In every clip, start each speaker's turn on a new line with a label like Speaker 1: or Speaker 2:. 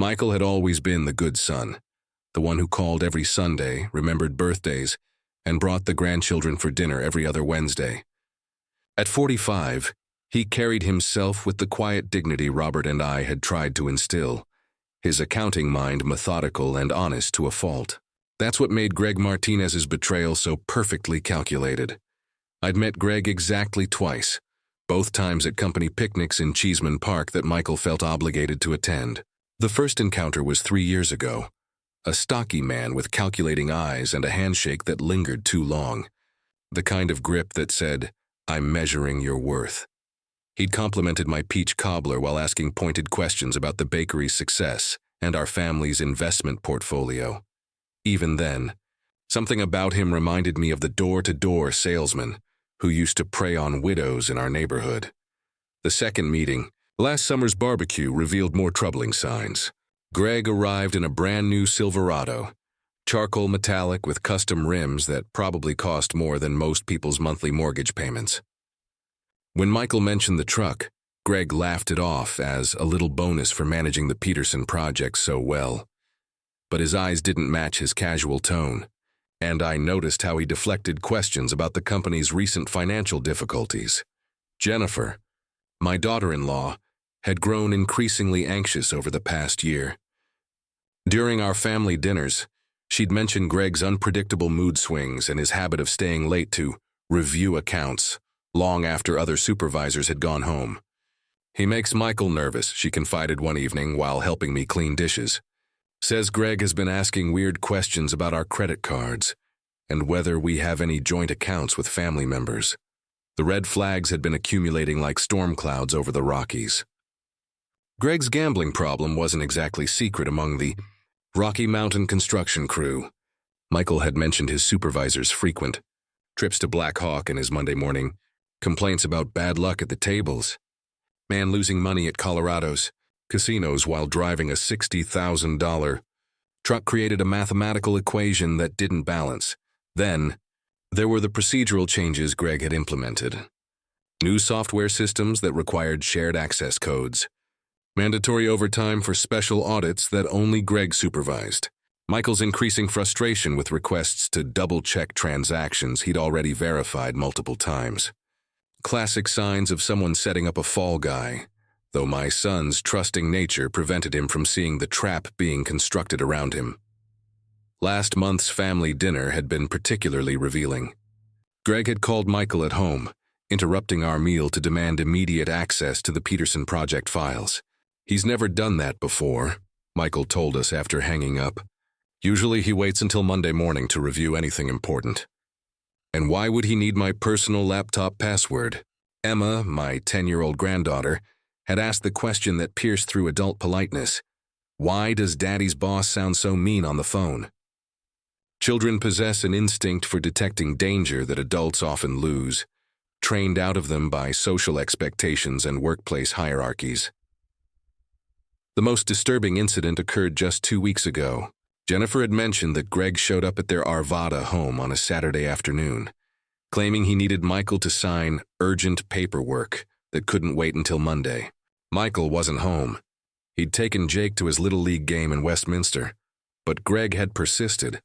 Speaker 1: Michael had always been the good son, the one who called every Sunday, remembered birthdays, and brought the grandchildren for dinner every other Wednesday. At 45, he carried himself with the quiet dignity Robert and I had tried to instill, his accounting mind methodical and honest to a fault. That's what made Greg Martinez's betrayal so perfectly calculated. I'd met Greg exactly twice, both times at company picnics in Cheeseman Park that Michael felt obligated to attend. The first encounter was 3 years ago, a stocky man with calculating eyes and a handshake that lingered too long, the kind of grip that said, "I'm measuring your worth." He'd complimented my peach cobbler while asking pointed questions about the bakery's success and our family's investment portfolio. Even then, something about him reminded me of the door-to-door salesman who used to prey on widows in our neighborhood. The second meeting, last summer's barbecue, revealed more troubling signs. Greg arrived in a brand new Silverado, charcoal metallic with custom rims that probably cost more than most people's monthly mortgage payments. When Michael mentioned the truck, Greg laughed it off as a little bonus for managing the Peterson project so well. But his eyes didn't match his casual tone, and I noticed how he deflected questions about the company's recent financial difficulties. Jennifer, my daughter-in-law, had grown increasingly anxious over the past year. During our family dinners, she'd mentioned Greg's unpredictable mood swings and his habit of staying late to review accounts long after other supervisors had gone home. "He makes Michael nervous," she confided one evening while helping me clean dishes. "Says Greg has been asking weird questions about our credit cards and whether we have any joint accounts with family members." The red flags had been accumulating like storm clouds over the Rockies. Greg's gambling problem wasn't exactly secret among the Rocky Mountain construction crew. Michael had mentioned his supervisor's frequent trips to Black Hawk and his Monday morning complaints about bad luck at the tables, man losing money at Colorado's casinos while driving a $60,000 truck created a mathematical equation that didn't balance. Then, there were the procedural changes Greg had implemented. New software systems that required shared access codes. Mandatory overtime for special audits that only Greg supervised. Michael's increasing frustration with requests to double-check transactions he'd already verified multiple times. Classic signs of someone setting up a fall guy, though my son's trusting nature prevented him from seeing the trap being constructed around him. Last month's family dinner had been particularly revealing. Greg had called Michael at home, interrupting our meal to demand immediate access to the Peterson project files. "He's never done that before," Michael told us after hanging up. "Usually he waits until Monday morning to review anything important." And why would he need my personal laptop password? Emma, my 10-year-old granddaughter, had asked the question that pierced through adult politeness. Why does Daddy's boss sound so mean on the phone? Children possess an instinct for detecting danger that adults often lose, trained out of them by social expectations and workplace hierarchies. The most disturbing incident occurred just 2 weeks ago. Jennifer had mentioned that Greg showed up at their Arvada home on a Saturday afternoon, claiming he needed Michael to sign urgent paperwork that couldn't wait until Monday. Michael wasn't home. He'd taken Jake to his Little League game in Westminster, but Greg had persisted,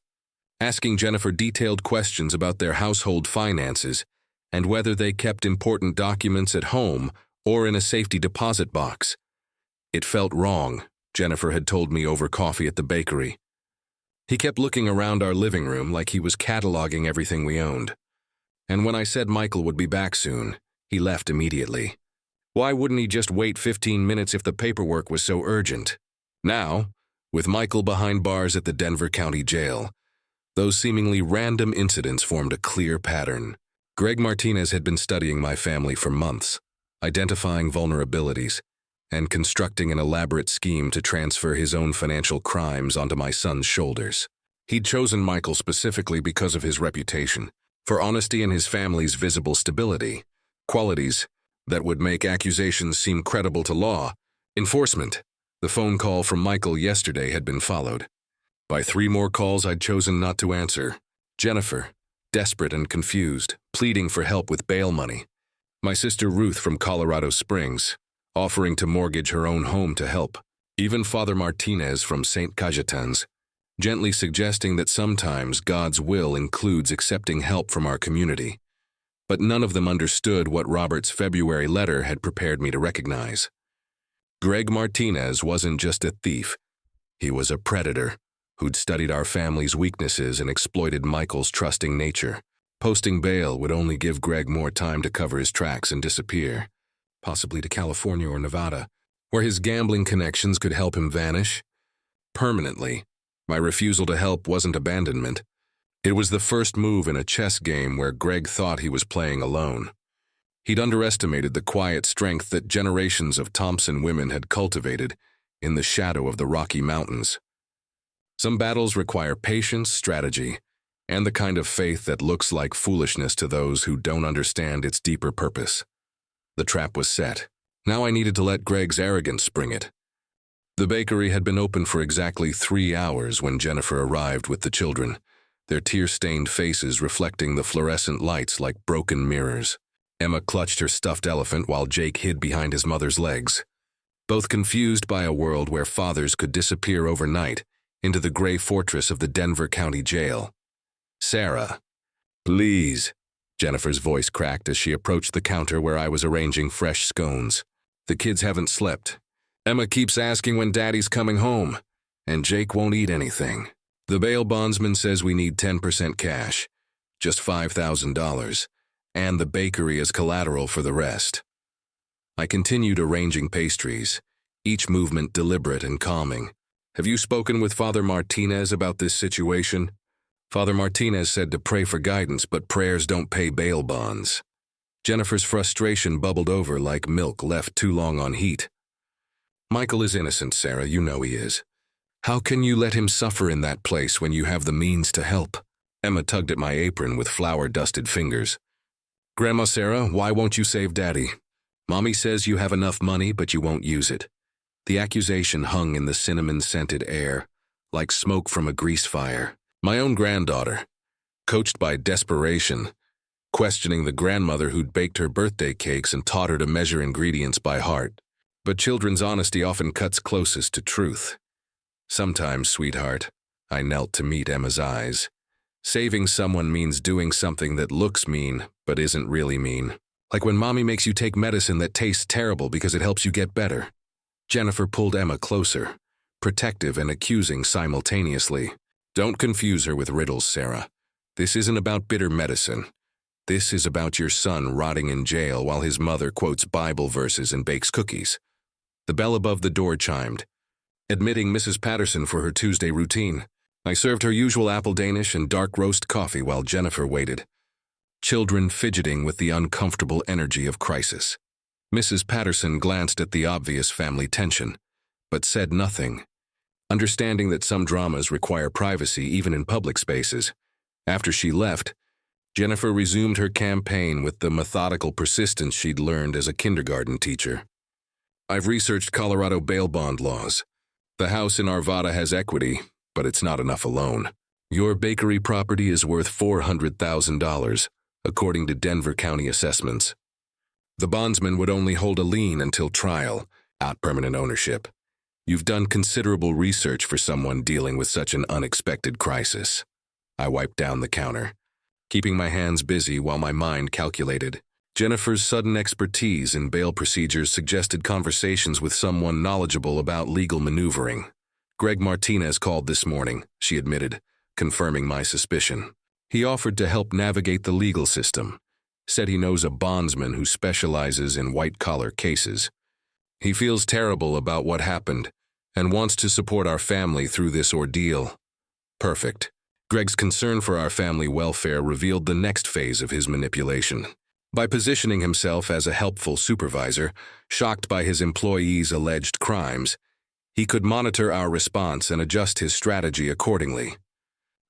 Speaker 1: asking Jennifer detailed questions about their household finances and whether they kept important documents at home or in a safety deposit box. It felt wrong, Jennifer had told me over coffee at the bakery. He kept looking around our living room like he was cataloging everything we owned. And when I said Michael would be back soon, he left immediately. Why wouldn't he just wait 15 minutes if the paperwork was so urgent? Now, with Michael behind bars at the Denver County Jail, those seemingly random incidents formed a clear pattern. Greg Martinez had been studying my family for months, identifying vulnerabilities, and constructing an elaborate scheme to transfer his own financial crimes onto my son's shoulders. He'd chosen Michael specifically because of his reputation, for honesty and his family's visible stability, qualities that would make accusations seem credible to law enforcement. The phone call from Michael yesterday had been followed by 3 more calls I'd chosen not to answer. Jennifer, desperate and confused, pleading for help with bail money. My sister Ruth from Colorado Springs, offering to mortgage her own home to help. Even Father Martinez from St. Cajetan's, gently suggesting that sometimes God's will includes accepting help from our community. But none of them understood what Robert's February letter had prepared me to recognize. Greg Martinez wasn't just a thief. He was a predator who'd studied our family's weaknesses and exploited Michael's trusting nature. Posting bail would only give Greg more time to cover his tracks and disappear, possibly to California or Nevada, where his gambling connections could help him vanish permanently. My refusal to help wasn't abandonment. It was the first move in a chess game where Greg thought he was playing alone. He'd underestimated the quiet strength that generations of Thompson women had cultivated in the shadow of the Rocky Mountains. Some battles require patience, strategy, and the kind of faith that looks like foolishness to those who don't understand its deeper purpose. The trap was set. Now I needed to let Greg's arrogance spring it. The bakery had been open for exactly 3 hours when Jennifer arrived with the children, their tear-stained faces reflecting the fluorescent lights like broken mirrors. Emma clutched her stuffed elephant while Jake hid behind his mother's legs, both confused by a world where fathers could disappear overnight into the gray fortress of the Denver County Jail. "Sarah, please," Jennifer's voice cracked as she approached the counter where I was arranging fresh scones. "The kids haven't slept. Emma keeps asking when Daddy's coming home, and Jake won't eat anything. The bail bondsman says we need 10% cash, just $5,000, and the bakery as collateral for the rest." I continued arranging pastries, each movement deliberate and calming. "Have you spoken with Father Martinez about this situation?" Father Martinez said to pray for guidance, but prayers don't pay bail bonds. Jennifer's frustration bubbled over like milk left too long on heat. "Michael is innocent, Sarah, you know he is. How can you let him suffer in that place when you have the means to help?" Emma tugged at my apron with flour-dusted fingers. "Grandma Sarah, why won't you save Daddy? Mommy says you have enough money, but you won't use it." The accusation hung in the cinnamon-scented air, like smoke from a grease fire. My own granddaughter, coached by desperation, questioning the grandmother who'd baked her birthday cakes and taught her to measure ingredients by heart. But children's honesty often cuts closest to truth. "Sometimes, sweetheart," I knelt to meet Emma's eyes, "saving someone means doing something that looks mean but isn't really mean. Like when Mommy makes you take medicine that tastes terrible because it helps you get better." Jennifer pulled Emma closer, protective and accusing simultaneously. "Don't confuse her with riddles, Sarah. This isn't about bitter medicine. This is about your son rotting in jail while his mother quotes Bible verses and bakes cookies." The bell above the door chimed, admitting Mrs. Patterson for her Tuesday routine. I served her usual apple Danish and dark roast coffee while Jennifer waited, children fidgeting with the uncomfortable energy of crisis. Mrs. Patterson glanced at the obvious family tension, but said nothing, understanding that some dramas require privacy even in public spaces. After she left, Jennifer resumed her campaign with the methodical persistence she'd learned as a kindergarten teacher. "I've researched Colorado bail bond laws. The house in Arvada has equity, but it's not enough alone. Your bakery property is worth $400,000, according to Denver County assessments. The bondsman would only hold a lien until trial, not permanent ownership. You've done considerable research for someone dealing with such an unexpected crisis." I wiped down the counter, keeping my hands busy while my mind calculated. Jennifer's sudden expertise in bail procedures suggested conversations with someone knowledgeable about legal maneuvering. "Greg Martinez called this morning," she admitted, confirming my suspicion. "He offered to help navigate the legal system, said he knows a bondsman who specializes in white-collar cases. He feels terrible about what happened and wants to support our family through this ordeal." Perfect. Greg's concern for our family welfare revealed the next phase of his manipulation. By positioning himself as a helpful supervisor, shocked by his employees' alleged crimes, he could monitor our response and adjust his strategy accordingly.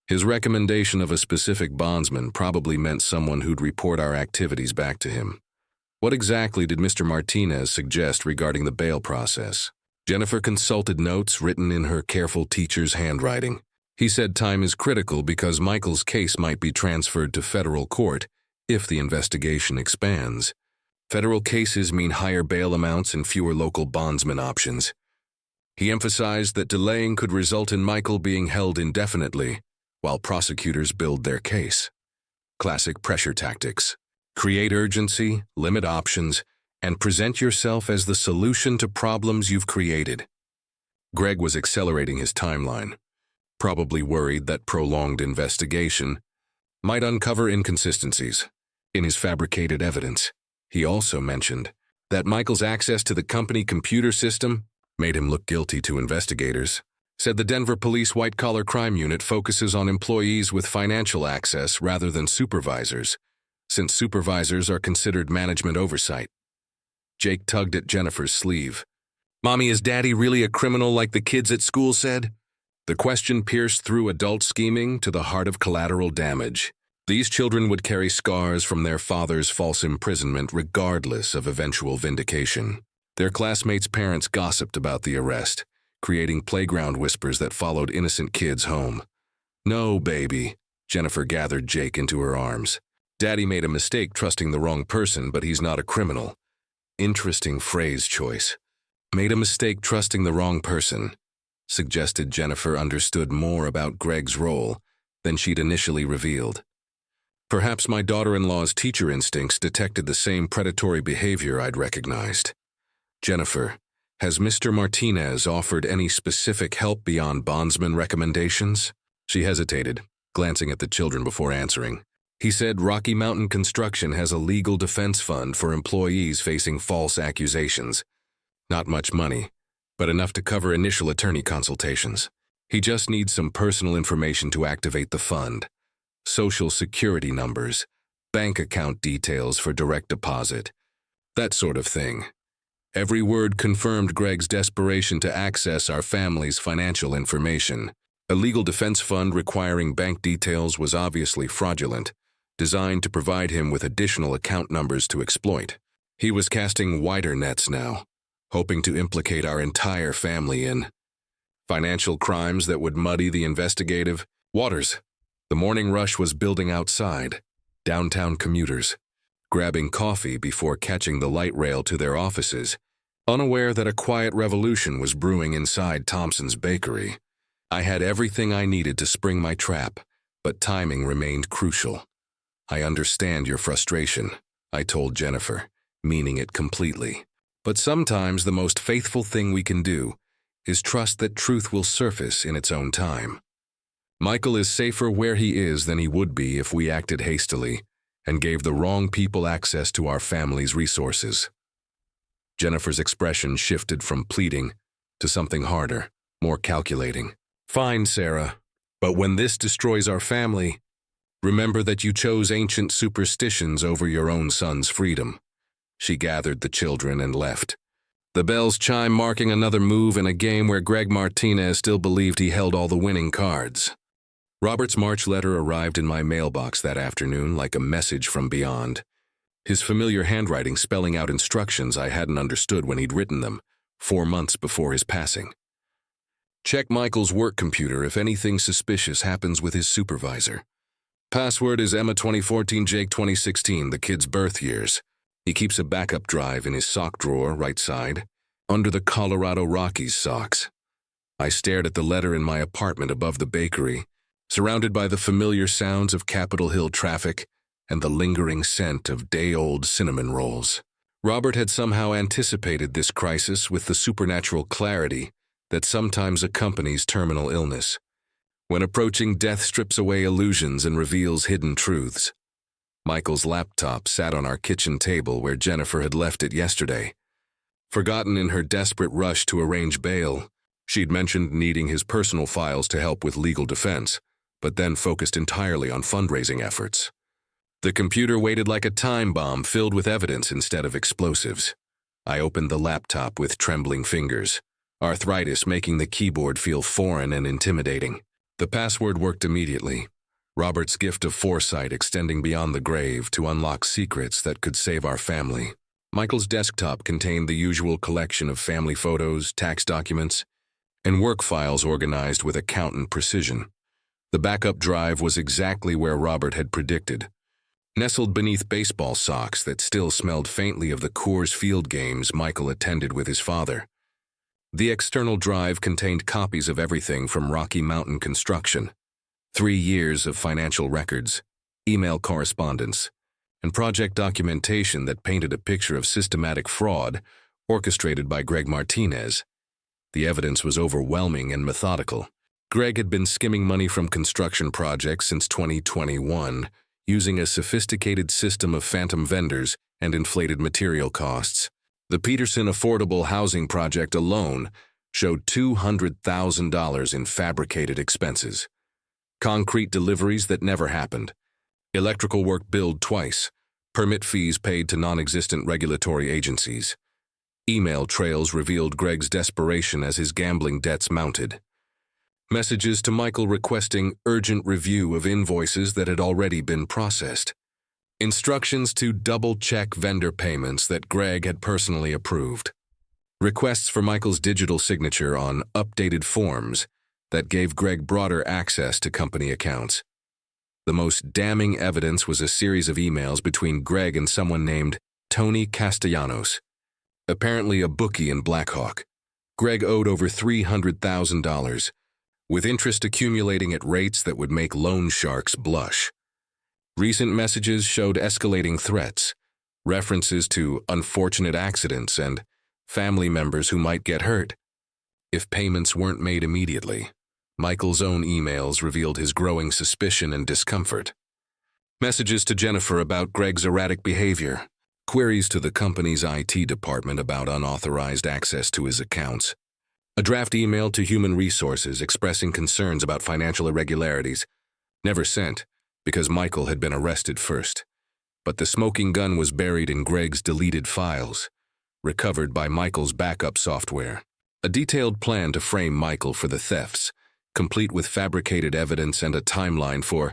Speaker 1: His recommendation of a specific bondsman probably meant someone who'd report our activities back to him. What exactly did Mr. Martinez suggest regarding the bail process? Jennifer consulted notes written in her careful teacher's handwriting. He said time is critical because Michael's case might be transferred to federal court if the investigation expands. Federal cases mean higher bail amounts and fewer local bondsman options. He emphasized that delaying could result in Michael being held indefinitely, while prosecutors build their case. Classic pressure tactics. Create urgency, limit options, and present yourself as the solution to problems you've created. Greg was accelerating his timeline, probably worried that prolonged investigation might uncover inconsistencies in his fabricated evidence. He also mentioned that Michael's access to the company computer system made him look guilty to investigators. Said the Denver Police White-Collar Crime Unit focuses on employees with financial access rather than supervisors, since supervisors are considered management oversight. Jake tugged at Jennifer's sleeve. "Mommy, is Daddy really a criminal like the kids at school said?" The question pierced through adult scheming to the heart of collateral damage. These children would carry scars from their father's false imprisonment regardless of eventual vindication. Their classmates' parents gossiped about the arrest, creating playground whispers that followed innocent kids home. "No, baby," Jennifer gathered Jake into her arms. "Daddy made a mistake trusting the wrong person, but he's not a criminal." Interesting phrase choice. "Made a mistake trusting the wrong person," suggested Jennifer understood more about Greg's role than she'd initially revealed. Perhaps my daughter-in-law's teacher instincts detected the same predatory behavior I'd recognized. "Jennifer, has Mr. Martinez offered any specific help beyond bondsman recommendations?" She hesitated, glancing at the children before answering. "He said Rocky Mountain Construction has a legal defense fund for employees facing false accusations. Not much money, but enough to cover initial attorney consultations. He just needs some personal information to activate the fund. Social security numbers, bank account details for direct deposit, that sort of thing." Every word confirmed Greg's desperation to access our family's financial information. A legal defense fund requiring bank details was obviously fraudulent, designed to provide him with additional account numbers to exploit. He was casting wider nets now, hoping to implicate our entire family in financial crimes that would muddy the investigative waters. The morning rush was building outside, downtown commuters, grabbing coffee before catching the light rail to their offices, unaware that a quiet revolution was brewing inside Thompson's bakery. I had everything I needed to spring my trap, but timing remained crucial. "I understand your frustration," I told Jennifer, meaning it completely. "But sometimes the most faithful thing we can do is trust that truth will surface in its own time. Michael is safer where he is than he would be if we acted hastily and gave the wrong people access to our family's resources." Jennifer's expression shifted from pleading to something harder, more calculating. "Fine, Sarah, but when this destroys our family, remember that you chose ancient superstitions over your own son's freedom." She gathered the children and left. The bells chime, marking another move in a game where Greg Martinez still believed he held all the winning cards. Robert's March letter arrived in my mailbox that afternoon like a message from beyond. His familiar handwriting spelling out instructions I hadn't understood when he'd written them, 4 months before his passing. "Check Michael's work computer if anything suspicious happens with his supervisor. Password is Emma 2014, Jake 2016, the kid's birth years. He keeps a backup drive in his sock drawer, right side, under the Colorado Rockies socks." I stared at the letter in my apartment above the bakery, surrounded by the familiar sounds of Capitol Hill traffic and the lingering scent of day-old cinnamon rolls. Robert had somehow anticipated this crisis with the supernatural clarity that sometimes accompanies terminal illness, when approaching death strips away illusions and reveals hidden truths. Michael's laptop sat on our kitchen table where Jennifer had left it yesterday. Forgotten in her desperate rush to arrange bail, she'd mentioned needing his personal files to help with legal defense, but then focused entirely on fundraising efforts. The computer waited like a time bomb filled with evidence instead of explosives. I opened the laptop with trembling fingers, arthritis making the keyboard feel foreign and intimidating. The password worked immediately, Robert's gift of foresight extending beyond the grave to unlock secrets that could save our family. Michael's desktop contained the usual collection of family photos, tax documents, and work files organized with accountant precision. The backup drive was exactly where Robert had predicted, nestled beneath baseball socks that still smelled faintly of the Coors Field games Michael attended with his father. The external drive contained copies of everything from Rocky Mountain construction, 3 years of financial records, email correspondence, and project documentation that painted a picture of systematic fraud orchestrated by Greg Martinez. The evidence was overwhelming and methodical. Greg had been skimming money from construction projects since 2021, using a sophisticated system of phantom vendors and inflated material costs. The Peterson Affordable Housing Project alone showed $200,000 in fabricated expenses. Concrete deliveries that never happened. Electrical work billed twice. Permit fees paid to non-existent regulatory agencies. Email trails revealed Greg's desperation as his gambling debts mounted. Messages to Michael requesting urgent review of invoices that had already been processed. Instructions to double-check vendor payments that Greg had personally approved. Requests for Michael's digital signature on updated forms that gave Greg broader access to company accounts. The most damning evidence was a series of emails between Greg and someone named Tony Castellanos, apparently a bookie in Blackhawk. Greg owed over $300,000, with interest accumulating at rates that would make loan sharks blush. Recent messages showed escalating threats, references to unfortunate accidents and family members who might get hurt if payments weren't made immediately. Michael's own emails revealed his growing suspicion and discomfort. Messages to Jennifer about Greg's erratic behavior. Queries to the company's IT department about unauthorized access to his accounts. A draft email to Human Resources expressing concerns about financial irregularities. Never sent, because Michael had been arrested first. But the smoking gun was buried in Greg's deleted files, recovered by Michael's backup software. A detailed plan to frame Michael for the thefts, complete with fabricated evidence and a timeline for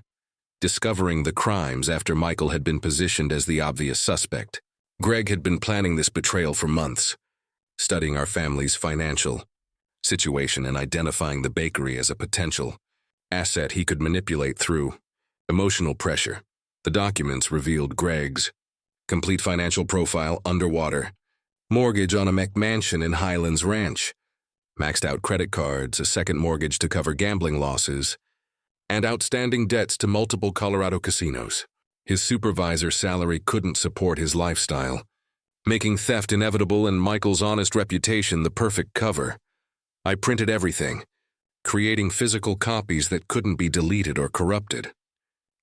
Speaker 1: discovering the crimes after Michael had been positioned as the obvious suspect. Greg had been planning this betrayal for months, studying our family's financial situation and identifying the bakery as a potential asset he could manipulate through emotional pressure. The documents revealed Greg's complete financial profile underwater, mortgage on a McMansion in Highlands Ranch, maxed out credit cards, a second mortgage to cover gambling losses, and outstanding debts to multiple Colorado casinos. His supervisor's salary couldn't support his lifestyle, making theft inevitable and Michael's honest reputation the perfect cover. I printed everything, creating physical copies that couldn't be deleted or corrupted.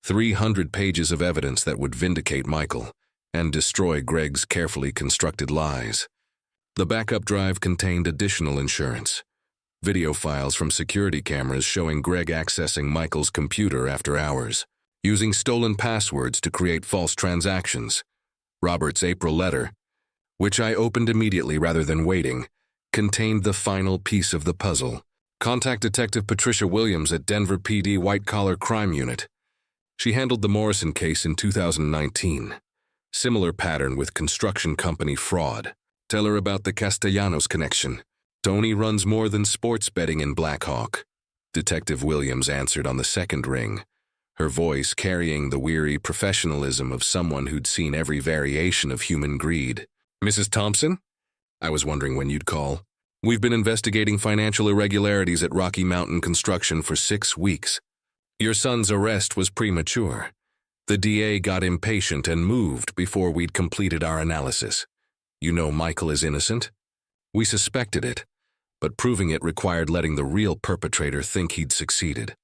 Speaker 1: 300 pages of evidence that would vindicate Michael and destroy Greg's carefully constructed lies. The backup drive contained additional insurance. Video files from security cameras showing Greg accessing Michael's computer after hours, using stolen passwords to create false transactions. Robert's April letter, which I opened immediately rather than waiting, contained the final piece of the puzzle. Contact Detective Patricia Williams at Denver PD White Collar Crime Unit. She handled the Morrison case in 2019. Similar pattern with construction company fraud. Tell her about the Castellanos connection. Tony runs more than sports betting in Blackhawk. Detective Williams answered on the second ring, her voice carrying the weary professionalism of someone who'd seen every variation of human greed. Mrs. Thompson? I was wondering when you'd call. We've been investigating financial irregularities at Rocky Mountain Construction for 6 weeks. Your son's arrest was premature. The DA got impatient and moved before we'd completed our analysis. You know Michael is innocent? We suspected it, but proving it required letting the real perpetrator think he'd succeeded.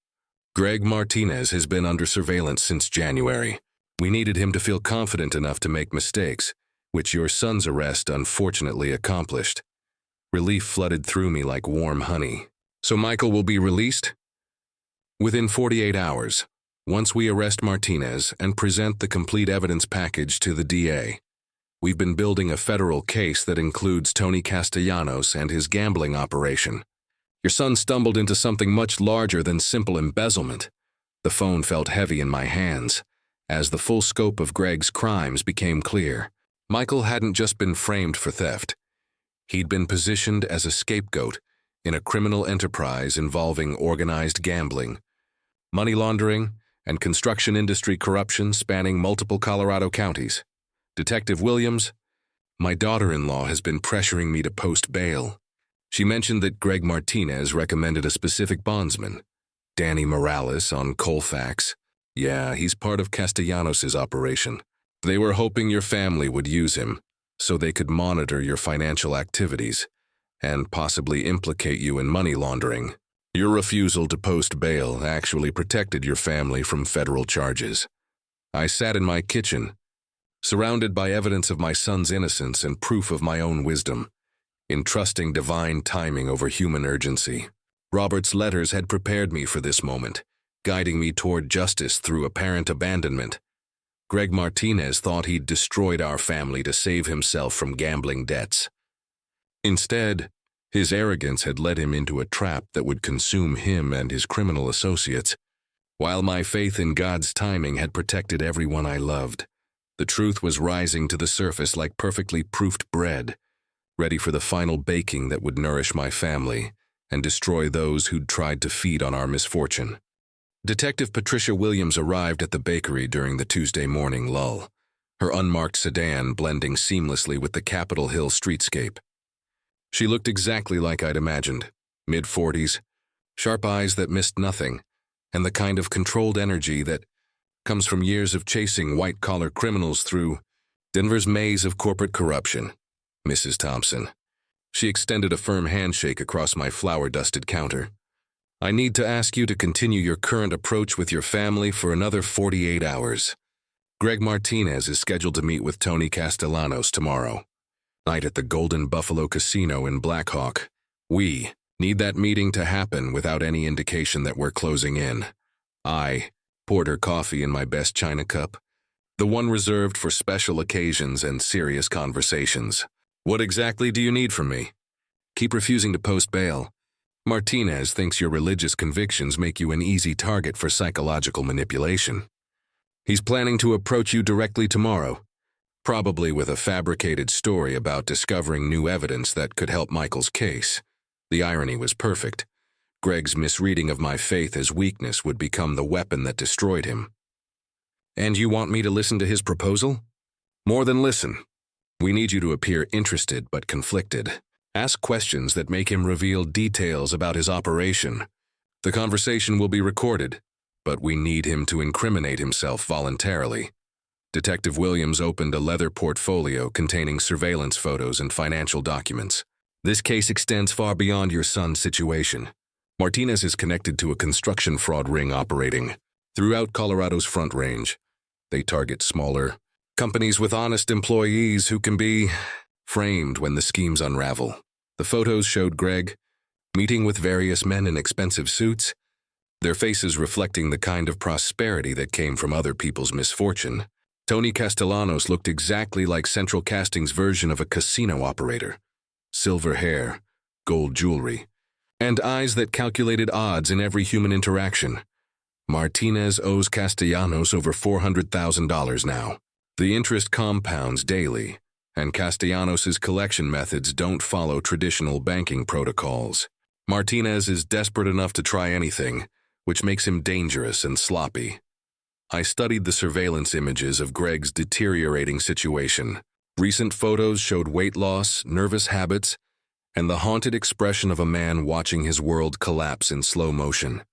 Speaker 1: Greg Martinez has been under surveillance since January. We needed him to feel confident enough to make mistakes, which your son's arrest unfortunately accomplished. Relief flooded through me like warm honey. So Michael will be released? Within 48 hours, once we arrest Martinez and present the complete evidence package to the DA. We've been building a federal case that includes Tony Castellanos and his gambling operation. Your son stumbled into something much larger than simple embezzlement. The phone felt heavy in my hands, as the full scope of Greg's crimes became clear. Michael hadn't just been framed for theft. He'd been positioned as a scapegoat in a criminal enterprise involving organized gambling, money laundering, and construction industry corruption spanning multiple Colorado counties. Detective Williams, my daughter-in-law has been pressuring me to post bail. She mentioned that Greg Martinez recommended a specific bondsman, Danny Morales on Colfax. Yeah, he's part of Castellanos' operation. They were hoping your family would use him so they could monitor your financial activities and possibly implicate you in money laundering. Your refusal to post bail actually protected your family from federal charges. I sat in my kitchen, surrounded by evidence of my son's innocence and proof of my own wisdom, entrusting divine timing over human urgency. Robert's letters had prepared me for this moment, guiding me toward justice through apparent abandonment. Greg Martinez thought he'd destroyed our family to save himself from gambling debts. Instead, his arrogance had led him into a trap that would consume him and his criminal associates. While my faith in God's timing had protected everyone I loved, the truth was rising to the surface like perfectly proofed bread, ready for the final baking that would nourish my family and destroy those who'd tried to feed on our misfortune. Detective Patricia Williams arrived at the bakery during the Tuesday morning lull, her unmarked sedan blending seamlessly with the Capitol Hill streetscape. She looked exactly like I'd imagined, mid-40s, sharp eyes that missed nothing, and the kind of controlled energy that comes from years of chasing white-collar criminals through Denver's maze of corporate corruption. Mrs. Thompson. She extended a firm handshake across my flour-dusted counter. I need to ask you to continue your current approach with your family for another 48 hours. Greg Martinez is scheduled to meet with Tony Castellanos tomorrow night at the Golden Buffalo Casino in Black Hawk. We need that meeting to happen without any indication that we're closing in. I poured her coffee in my best china cup, the one reserved for special occasions and serious conversations. What exactly do you need from me? Keep refusing to post bail. Martinez thinks your religious convictions make you an easy target for psychological manipulation. He's planning to approach you directly tomorrow, probably with a fabricated story about discovering new evidence that could help Michael's case. The irony was perfect. Greg's misreading of my faith as weakness would become the weapon that destroyed him. And you want me to listen to his proposal? More than listen. We need you to appear interested but conflicted. Ask questions that make him reveal details about his operation. The conversation will be recorded, but we need him to incriminate himself voluntarily. Detective Williams opened a leather portfolio containing surveillance photos and financial documents. This case extends far beyond your son's situation. Martinez is connected to a construction fraud ring operating throughout Colorado's Front Range. They target smaller companies with honest employees who can be framed when the schemes unravel. The photos showed Greg meeting with various men in expensive suits, their faces reflecting the kind of prosperity that came from other people's misfortune. Tony Castellanos looked exactly like Central Casting's version of a casino operator. Silver hair, gold jewelry, and eyes that calculated odds in every human interaction. Martinez owes Castellanos over $400,000 now. The interest compounds daily, and Castellanos' collection methods don't follow traditional banking protocols. Martinez is desperate enough to try anything, which makes him dangerous and sloppy. I studied the surveillance images of Greg's deteriorating situation. Recent photos showed weight loss, nervous habits, and the haunted expression of a man watching his world collapse in slow motion.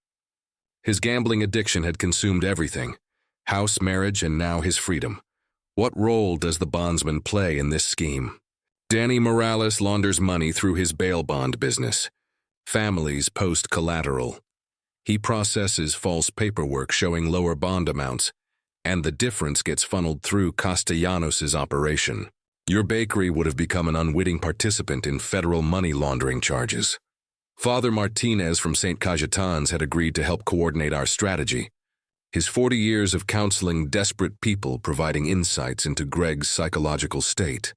Speaker 1: His gambling addiction had consumed everything: house, marriage, and now his freedom. What role does the bondsman play in this scheme? Danny Morales launders money through his bail bond business. Families post collateral. He processes false paperwork showing lower bond amounts, and the difference gets funneled through Castellanos' operation. Your bakery would have become an unwitting participant in federal money laundering charges. Father Martinez from St. Cajetan's had agreed to help coordinate our strategy, his 40 years of counseling desperate people providing insights into Greg's psychological state.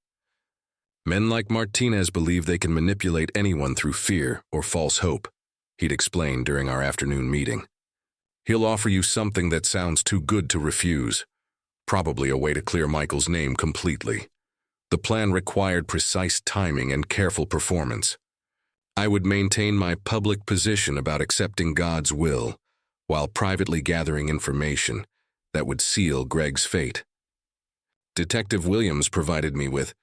Speaker 1: Men like Martinez believe they can manipulate anyone through fear or false hope, he'd explained during our afternoon meeting. He'll offer you something that sounds too good to refuse, probably a way to clear Michael's name completely. The plan required precise timing and careful performance. I would maintain my public position about accepting God's will while privately gathering information that would seal Greg's fate. Detective Williams provided me with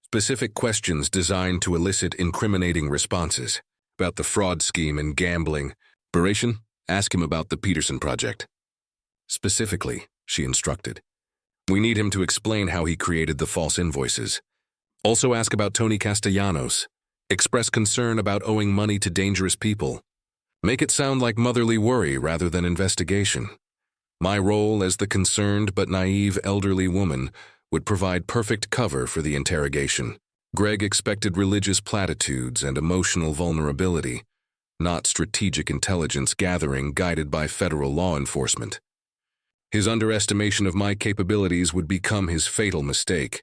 Speaker 1: Specific questions designed to elicit incriminating responses about the fraud scheme and gambling. Operation, ask him about the Peterson project. Specifically, she instructed. We need him to explain how he created the false invoices. Also ask about Tony Castellanos. Express concern about owing money to dangerous people. Make it sound like motherly worry rather than investigation. My role as the concerned but naive elderly woman would provide perfect cover for the interrogation. Greg expected religious platitudes and emotional vulnerability, not strategic intelligence gathering guided by federal law enforcement. His underestimation of my capabilities would become his fatal mistake.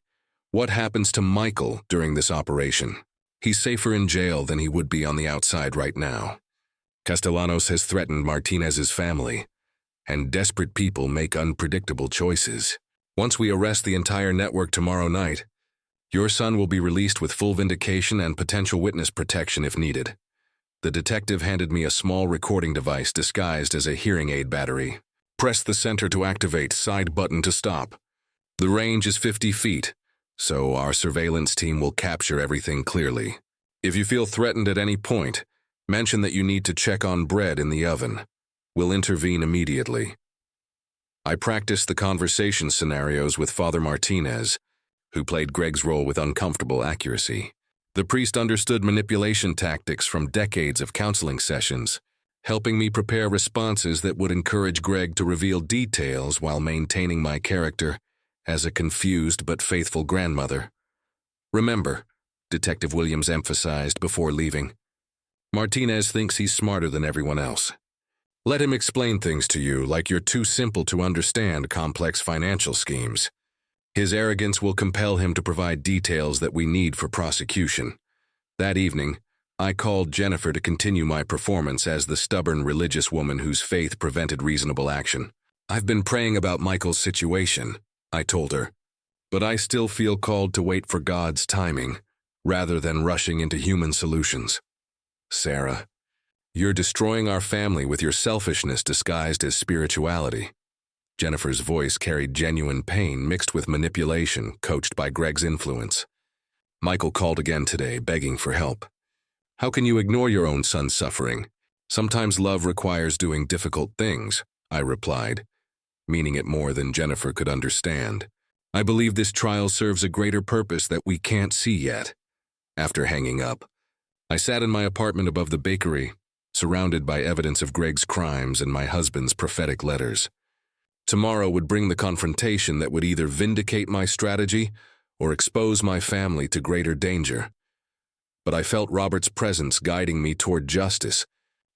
Speaker 1: What happens to Michael during this operation? He's safer in jail than he would be on the outside right now. Castellanos has threatened Martinez's family, and desperate people make unpredictable choices. Once we arrest the entire network tomorrow night, your son will be released with full vindication and potential witness protection if needed. The detective handed me a small recording device disguised as a hearing aid battery. Press the center to activate, side button to stop. The range is 50 feet, so our surveillance team will capture everything clearly. If you feel threatened at any point, mention that you need to check on bread in the oven. We'll intervene immediately. I practiced the conversation scenarios with Father Martinez, who played Greg's role with uncomfortable accuracy. The priest understood manipulation tactics from decades of counseling sessions, helping me prepare responses that would encourage Greg to reveal details while maintaining my character as a confused but faithful grandmother. Remember, Detective Williams emphasized before leaving, Martinez thinks he's smarter than everyone else. Let him explain things to you like you're too simple to understand complex financial schemes. His arrogance will compel him to provide details that we need for prosecution. That evening, I called Jennifer to continue my performance as the stubborn religious woman whose faith prevented reasonable action. I've been praying about Michael's situation, I told her, but I still feel called to wait for God's timing, rather than rushing into human solutions. Sarah, you're destroying our family with your selfishness disguised as spirituality. Jennifer's voice carried genuine pain mixed with manipulation, coached by Greg's influence. Michael called again today, begging for help. How can you ignore your own son's suffering? Sometimes love requires doing difficult things, I replied, meaning it more than Jennifer could understand. I believe this trial serves a greater purpose that we can't see yet. After hanging up, I sat in my apartment above the bakery, surrounded by evidence of Greg's crimes and my husband's prophetic letters. Tomorrow would bring the confrontation that would either vindicate my strategy or expose my family to greater danger. But I felt Robert's presence guiding me toward justice,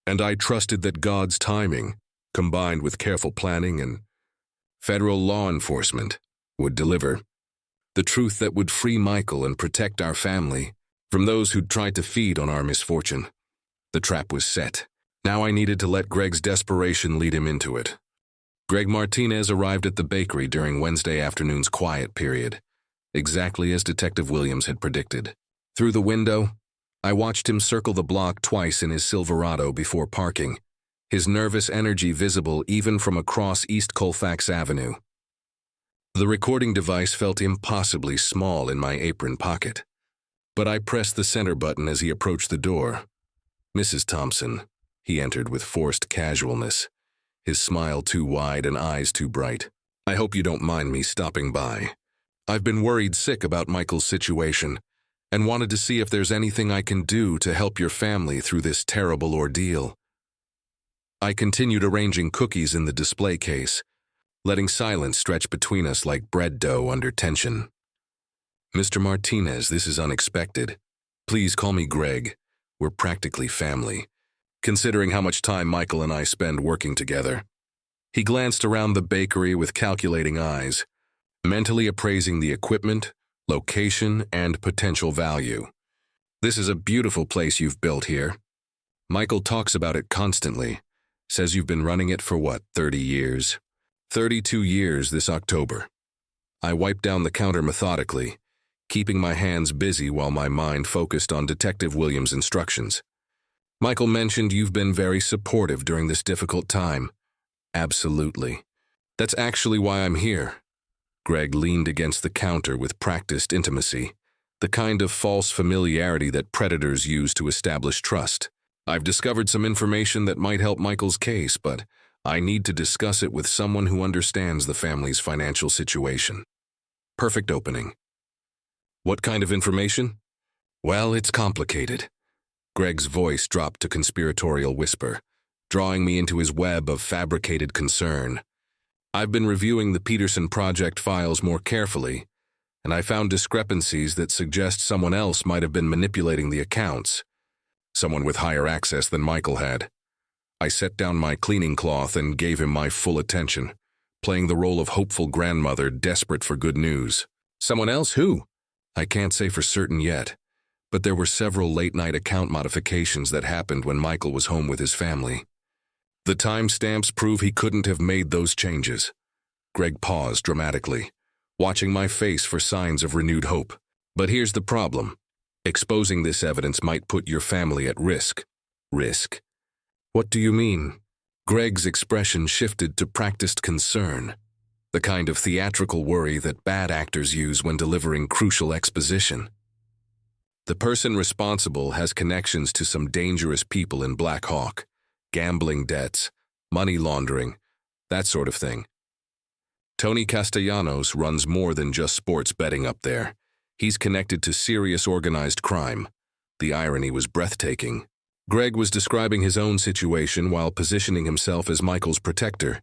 Speaker 1: and I trusted that God's timing, combined with careful planning and federal law enforcement, would deliver the truth that would free Michael and protect our family from those who'd tried to feed on our misfortune. The trap was set. Now I needed to let Greg's desperation lead him into it. Greg Martinez arrived at the bakery during Wednesday afternoon's quiet period, exactly as Detective Williams had predicted. Through the window, I watched him circle the block twice in his Silverado before parking, his nervous energy visible even from across East Colfax Avenue. The recording device felt impossibly small in my apron pocket, but I pressed the center button as he approached the door. Mrs. Thompson, he entered with forced casualness, his smile too wide and eyes too bright. I hope you don't mind me stopping by. I've been worried sick about Michael's situation and wanted to see if there's anything I can do to help your family through this terrible ordeal. I continued arranging cookies in the display case, letting silence stretch between us like bread dough under tension. Mr. Martinez, this is unexpected. Please call me Greg. We're practically family, considering how much time Michael and I spend working together. He glanced around the bakery with calculating eyes, mentally appraising the equipment, location, and potential value. This is a beautiful place you've built here. Michael talks about it constantly, says you've been running it for 30 years? 32 years this October. I wiped down the counter methodically, keeping my hands busy while my mind focused on Detective Williams' instructions. Michael mentioned you've been very supportive during this difficult time. Absolutely. That's actually why I'm here. Greg leaned against the counter with practiced intimacy, the kind of false familiarity that predators use to establish trust. I've discovered some information that might help Michael's case, but I need to discuss it with someone who understands the family's financial situation. Perfect opening. What kind of information? Well, it's complicated. Greg's voice dropped to conspiratorial whisper, drawing me into his web of fabricated concern. I've been reviewing the Peterson project files more carefully, and I found discrepancies that suggest someone else might have been manipulating the accounts. Someone with higher access than Michael had. I set down my cleaning cloth and gave him my full attention, playing the role of hopeful grandmother desperate for good news. Someone else? Who? I can't say for certain yet, but there were several late-night account modifications that happened when Michael was home with his family. The timestamps prove he couldn't have made those changes. Greg paused dramatically, watching my face for signs of renewed hope. But here's the problem. Exposing this evidence might put your family at risk. Risk? What do you mean? Greg's expression shifted to practiced concern, the kind of theatrical worry that bad actors use when delivering crucial exposition. The person responsible has connections to some dangerous people in Black Hawk, gambling debts, money laundering, that sort of thing. Tony Castellanos runs more than just sports betting up there. He's connected to serious organized crime. The irony was breathtaking. Greg was describing his own situation while positioning himself as Michael's protector,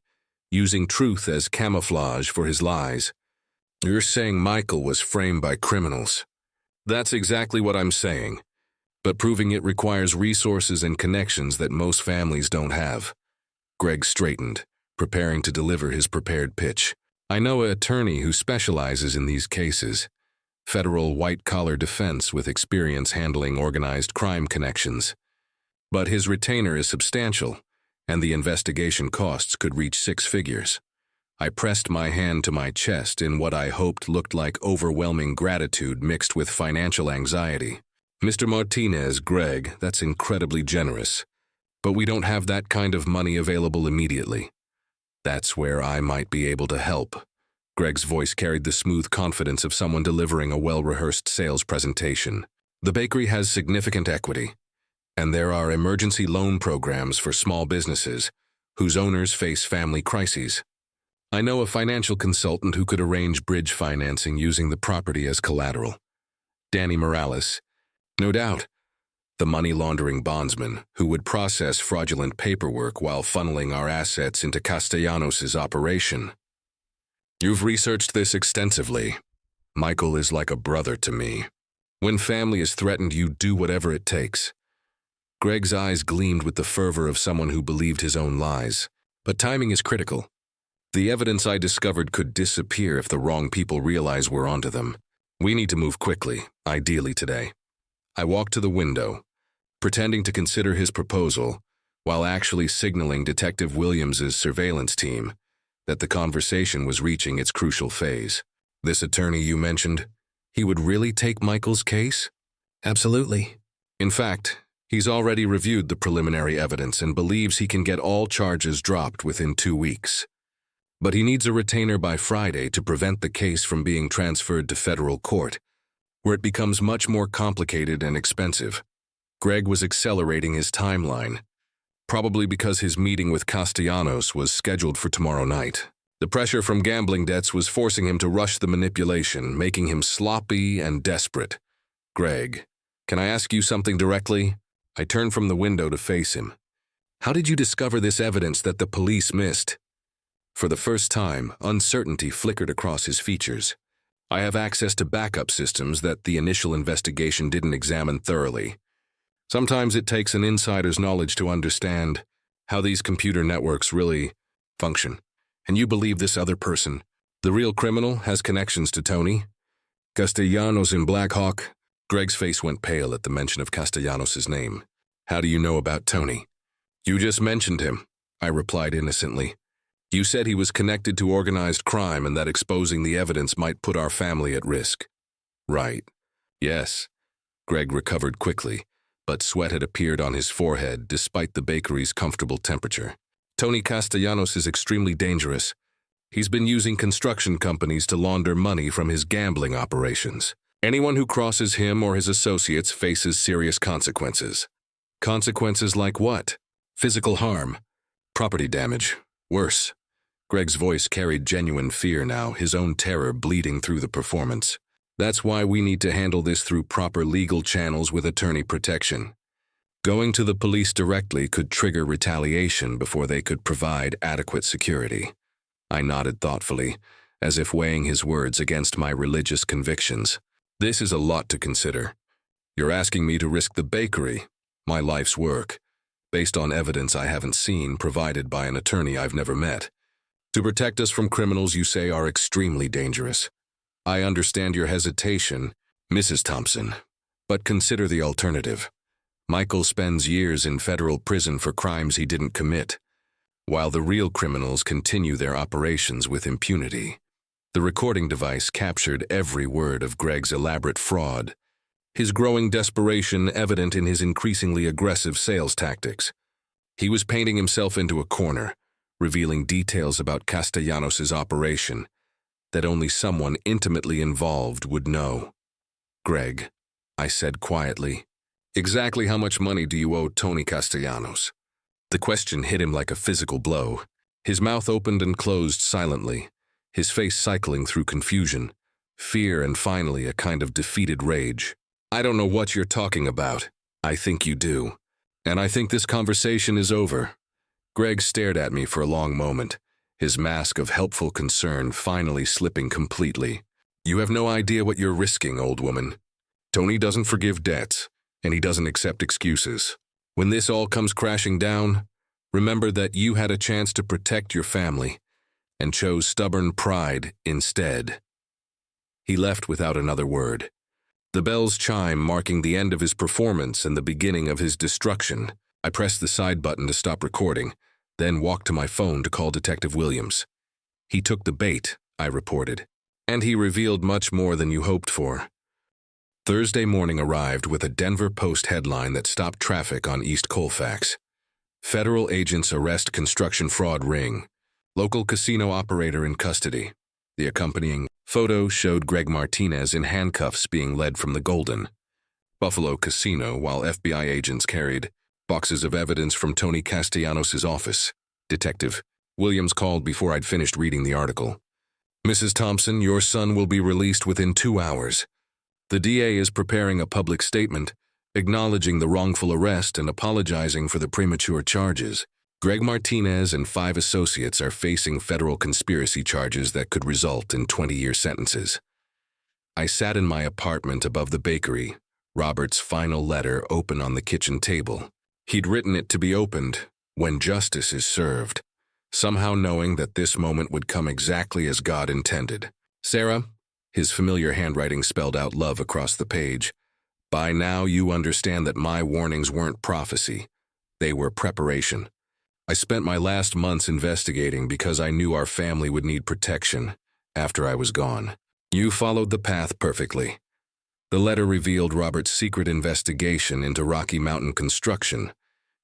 Speaker 1: using truth as camouflage for his lies. You're saying Michael was framed by criminals. That's exactly what I'm saying, but proving it requires resources and connections that most families don't have. Greg straightened, preparing to deliver his prepared pitch. I know an attorney who specializes in these cases. Federal white-collar defense with experience handling organized crime connections. But his retainer is substantial, and the investigation costs could reach 6 figures. I pressed my hand to my chest in what I hoped looked like overwhelming gratitude mixed with financial anxiety. Mr. Martinez, Greg, that's incredibly generous, but we don't have that kind of money available immediately. That's where I might be able to help. Greg's voice carried the smooth confidence of someone delivering a well-rehearsed sales presentation. The bakery has significant equity, and there are emergency loan programs for small businesses whose owners face family crises. I know a financial consultant who could arrange bridge financing using the property as collateral. Danny Morales, no doubt, the money laundering bondsman who would process fraudulent paperwork while funneling our assets into Castellanos' operation. You've researched this extensively. Michael is like a brother to me. When family is threatened, you do whatever it takes. Greg's eyes gleamed with the fervor of someone who believed his own lies. But timing is critical. The evidence I discovered could disappear if the wrong people realize we're onto them. We need to move quickly, ideally today. I walked to the window, pretending to consider his proposal, while actually signaling Detective Williams's surveillance team that the conversation was reaching its crucial phase. This attorney you mentioned, he would really take Michael's case? Absolutely. In fact, he's already reviewed the preliminary evidence and believes he can get all charges dropped within 2 weeks. But he needs a retainer by Friday to prevent the case from being transferred to federal court, where it becomes much more complicated and expensive. Greg was accelerating his timeline, probably because his meeting with Castellanos was scheduled for tomorrow night. The pressure from gambling debts was forcing him to rush the manipulation, making him sloppy and desperate. Greg, can I ask you something directly? I turned from the window to face him. How did you discover this evidence that the police missed? For the first time, uncertainty flickered across his features. I have access to backup systems that the initial investigation didn't examine thoroughly. Sometimes it takes an insider's knowledge to understand how these computer networks really function. And you believe this other person, the real criminal, has connections to Tony? Castellanos in Black Hawk? Greg's face went pale at the mention of Castellanos' name. How do you know about Tony? You just mentioned him, I replied innocently. You said he was connected to organized crime and that exposing the evidence might put our family at risk. Right. Yes. Greg recovered quickly, but sweat had appeared on his forehead despite the bakery's comfortable temperature. Tony Castellanos is extremely dangerous. He's been using construction companies to launder money from his gambling operations. Anyone who crosses him or his associates faces serious consequences. Consequences like what? Physical harm, property damage, worse. Greg's voice carried genuine fear now, his own terror bleeding through the performance. That's why we need to handle this through proper legal channels with attorney protection. Going to the police directly could trigger retaliation before they could provide adequate security. I nodded thoughtfully, as if weighing his words against my religious convictions. This is a lot to consider. You're asking me to risk the bakery, my life's work, based on evidence I haven't seen provided by an attorney I've never met. To protect us from criminals you say are extremely dangerous. I understand your hesitation, Mrs. Thompson, but consider the alternative. Michael spends years in federal prison for crimes he didn't commit, while the real criminals continue their operations with impunity. The recording device captured every word of Greg's elaborate fraud, his growing desperation evident in his increasingly aggressive sales tactics. He was painting himself into a corner, revealing details about Castellanos' operation that only someone intimately involved would know. Greg, I said quietly, exactly how much money do you owe Tony Castellanos? The question hit him like a physical blow. His mouth opened and closed silently, his face cycling through confusion, fear, and finally a kind of defeated rage. I don't know what you're talking about. I think you do. And I think this conversation is over. Greg stared at me for a long moment, his mask of helpful concern finally slipping completely. You have no idea what you're risking, old woman. Tony doesn't forgive debts, and he doesn't accept excuses. When this all comes crashing down, remember that you had a chance to protect your family and chose stubborn pride instead. He left without another word. The bells chime, marking the end of his performance and the beginning of his destruction. I pressed the side button to stop recording, then walked to my phone to call Detective Williams. He took the bait, I reported, and he revealed much more than you hoped for. Thursday morning arrived with a Denver Post headline that stopped traffic on East Colfax. Federal agents arrest construction fraud ring. Local casino operator in custody. The accompanying photo showed Greg Martinez in handcuffs being led from the Golden Buffalo Casino while FBI agents carried boxes of evidence from Tony Castellanos' office. Detective Williams called before I'd finished reading the article. Mrs. Thompson, your son will be released within 2 hours. The DA is preparing a public statement, acknowledging the wrongful arrest and apologizing for the premature charges. Greg Martinez and 5 associates are facing federal conspiracy charges that could result in 20-year sentences. I sat in my apartment above the bakery, Robert's final letter open on the kitchen table. He'd written it to be opened when justice is served, somehow knowing that this moment would come exactly as God intended. Sarah, his familiar handwriting spelled out love across the page. By now you understand that my warnings weren't prophecy. They were preparation. I spent my last months investigating because I knew our family would need protection after I was gone. You followed the path perfectly. The letter revealed Robert's secret investigation into Rocky Mountain construction,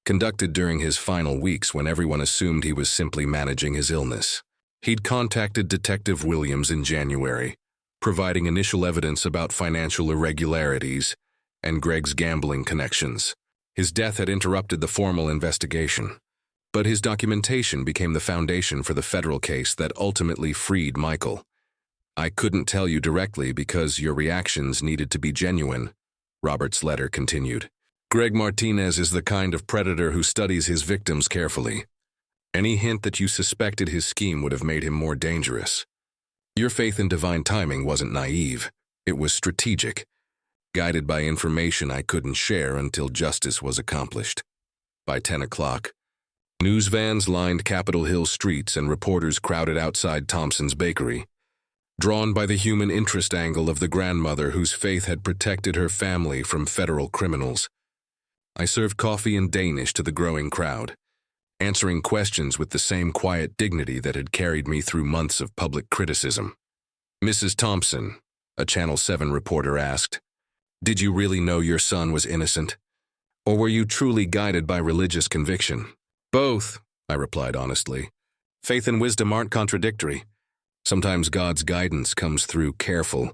Speaker 1: conducted during his final weeks when everyone assumed he was simply managing his illness. He'd contacted Detective Williams in January, providing initial evidence about financial irregularities and Greg's gambling connections. His death had interrupted the formal investigation, but his documentation became the foundation for the federal case that ultimately freed Michael. I couldn't tell you directly because your reactions needed to be genuine, Robert's letter continued. Greg Martinez is the kind of predator who studies his victims carefully. Any hint that you suspected his scheme would have made him more dangerous. Your faith in divine timing wasn't naive. It was strategic, guided by information I couldn't share until justice was accomplished. By 10 o'clock, news vans lined Capitol Hill streets and reporters crowded outside Thompson's bakery, drawn by the human interest angle of the grandmother whose faith had protected her family from federal criminals. I served coffee in Danish to the growing crowd, answering questions with the same quiet dignity that had carried me through months of public criticism. Mrs. Thompson, a Channel 7 reporter asked, did you really know your son was innocent? Or were you truly guided by religious conviction? Both, I replied honestly. Faith and wisdom aren't contradictory. Sometimes God's guidance comes through careful,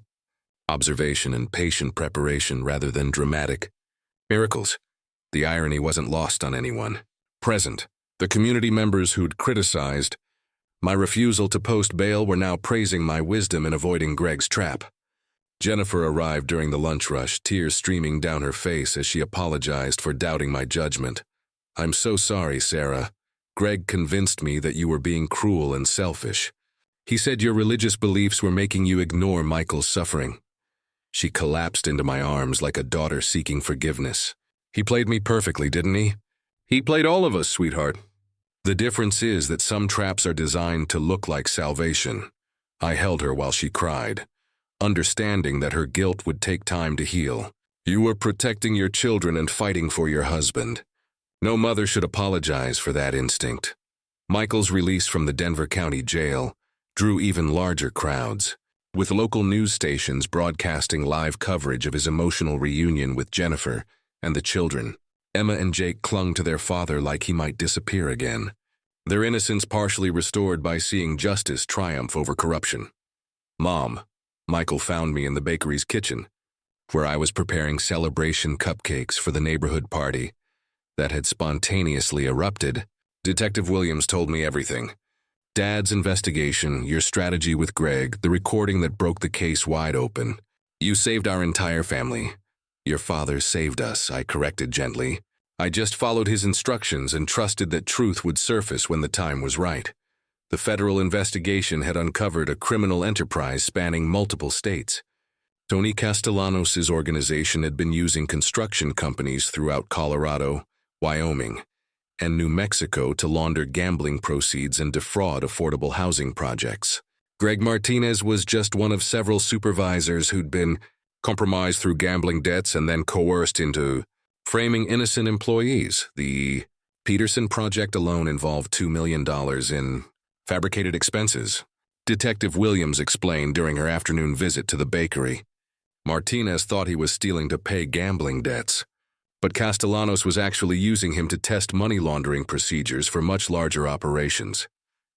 Speaker 1: observation and patient preparation rather than dramatic miracles. The irony wasn't lost on anyone present. The community members who'd criticized my refusal to post bail were now praising my wisdom in avoiding Greg's trap. Jennifer arrived during the lunch rush, tears streaming down her face as she apologized for doubting my judgment. "I'm so sorry, Sarah. Greg convinced me that you were being cruel and selfish. He said your religious beliefs were making you ignore Michael's suffering." She collapsed into my arms like a daughter seeking forgiveness. "He played me perfectly, didn't he? He played all of us, sweetheart. The difference is that some traps are designed to look like salvation." I held her while she cried, understanding that her guilt would take time to heal. "You were protecting your children and fighting for your husband. No mother should apologize for that instinct." Michael's release from the Denver County Jail drew even larger crowds, with local news stations broadcasting live coverage of his emotional reunion with Jennifer and the children. Emma and Jake clung to their father like he might disappear again, their innocence partially restored by seeing justice triumph over corruption. "Mom," Michael found me in the bakery's kitchen, where I was preparing celebration cupcakes for the neighborhood party that had spontaneously erupted. "Detective Williams told me everything. Dad's investigation, your strategy with Greg, the recording that broke the case wide open. You saved our entire family." "Your father saved us," I corrected gently. "I just followed his instructions and trusted that truth would surface when the time was right." The federal investigation had uncovered a criminal enterprise spanning multiple states. Tony Castellanos' organization had been using construction companies throughout Colorado, Wyoming, and New Mexico to launder gambling proceeds and defraud affordable housing projects. Greg Martinez was just one of several supervisors who'd been compromised through gambling debts and then coerced into framing innocent employees. The Peterson project alone involved $2 million in fabricated expenses, Detective Williams explained during her afternoon visit to the bakery. Martinez thought he was stealing to pay gambling debts, but Castellanos was actually using him to test money laundering procedures for much larger operations.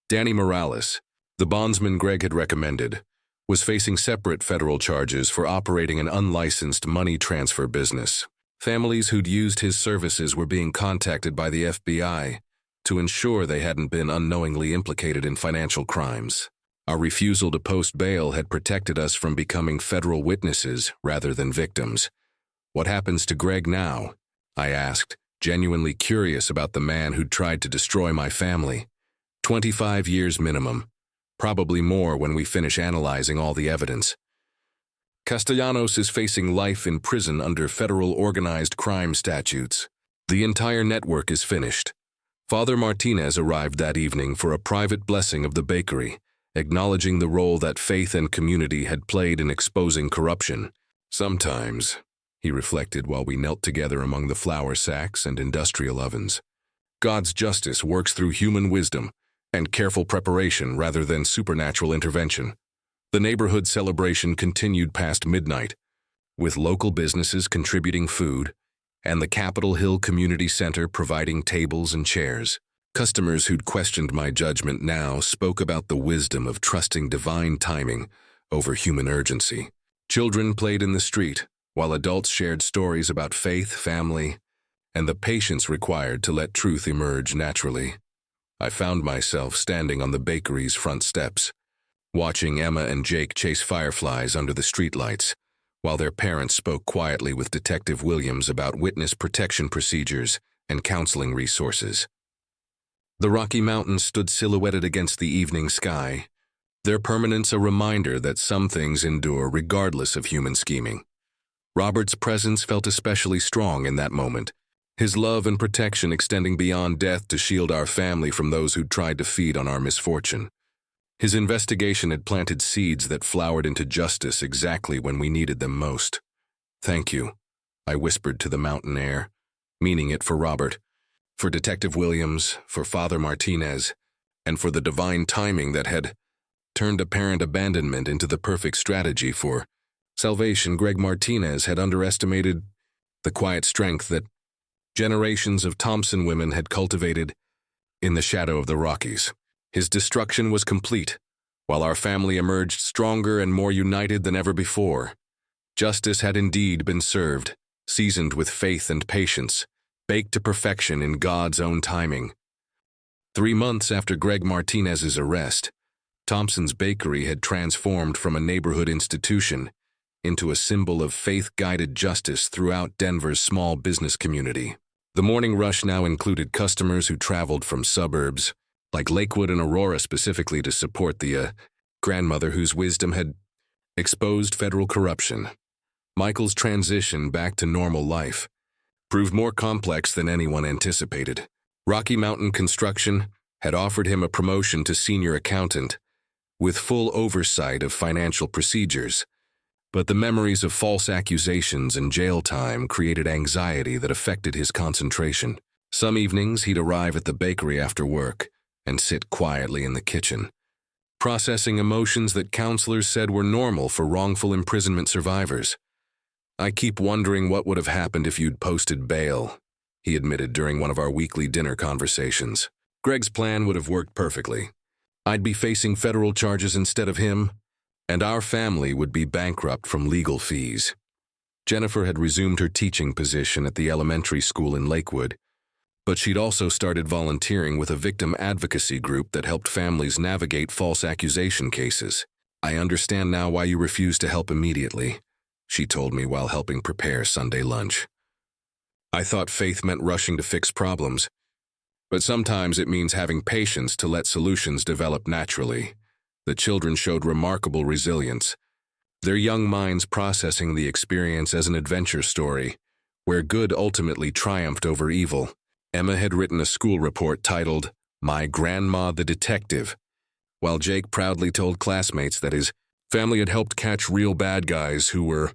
Speaker 1: Danny Morales, the bondsman Greg had recommended, was facing separate federal charges for operating an unlicensed money transfer business. Families who'd used his services were being contacted by the FBI to ensure they hadn't been unknowingly implicated in financial crimes. Our refusal to post bail had protected us from becoming federal witnesses rather than victims. "What happens to Greg now?" I asked, genuinely curious about the man who'd tried to destroy my family. 25 years minimum, probably more when we finish analyzing all the evidence. "Castellanos is facing life in prison under federal organized crime statutes. The entire network is finished." Father Martinez arrived that evening for a private blessing of the bakery, acknowledging the role that faith and community had played in exposing corruption. "Sometimes," he reflected while we knelt together among the flour sacks and industrial ovens, "God's justice works through human wisdom and careful preparation rather than supernatural intervention." The neighborhood celebration continued past midnight, with local businesses contributing food and the Capitol Hill Community Center providing tables and chairs. Customers who'd questioned my judgment now spoke about the wisdom of trusting divine timing over human urgency. Children played in the street, while adults shared stories about faith, family, and the patience required to let truth emerge naturally. I found myself standing on the bakery's front steps, watching Emma and Jake chase fireflies under the streetlights, while their parents spoke quietly with Detective Williams about witness protection procedures and counseling resources. The Rocky Mountains stood silhouetted against the evening sky, their permanence a reminder that some things endure regardless of human scheming. Robert's presence felt especially strong in that moment, his love and protection extending beyond death to shield our family from those who'd tried to feed on our misfortune. His investigation had planted seeds that flowered into justice exactly when we needed them most. "Thank you," I whispered to the mountain air, meaning it for Robert, for Detective Williams, for Father Martinez, and for the divine timing that had turned apparent abandonment into the perfect strategy for salvation. Greg Martinez had underestimated the quiet strength that generations of Thompson women had cultivated in the shadow of the Rockies. His destruction was complete, while our family emerged stronger and more united than ever before. Justice had indeed been served, seasoned with faith and patience, baked to perfection in God's own timing. 3 months after Greg Martinez's arrest, Thompson's bakery had transformed from a neighborhood institution into a symbol of faith-guided justice throughout Denver's small business community. The morning rush now included customers who traveled from suburbs, like Lakewood and Aurora specifically to support the grandmother whose wisdom had exposed federal corruption. Michael's transition back to normal life proved more complex than anyone anticipated. Rocky Mountain Construction had offered him a promotion to senior accountant, with full oversight of financial procedures. But the memories of false accusations and jail time created anxiety that affected his concentration. Some evenings he'd arrive at the bakery after work and sit quietly in the kitchen, processing emotions that counselors said were normal for wrongful imprisonment survivors. "I keep wondering what would have happened if you'd posted bail," he admitted during one of our weekly dinner conversations. "Greg's plan would have worked perfectly. I'd be facing federal charges instead of him, and our family would be bankrupt from legal fees." Jennifer had resumed her teaching position at the elementary school in Lakewood, but she'd also started volunteering with a victim advocacy group that helped families navigate false accusation cases. "I understand now why you refused to help immediately," she told me while helping prepare Sunday lunch. "I thought faith meant rushing to fix problems, but sometimes it means having patience to let solutions develop naturally." The children showed remarkable resilience, their young minds processing the experience as an adventure story, where good ultimately triumphed over evil. Emma had written a school report titled, "My Grandma the Detective," while Jake proudly told classmates that his family had helped catch real bad guys who were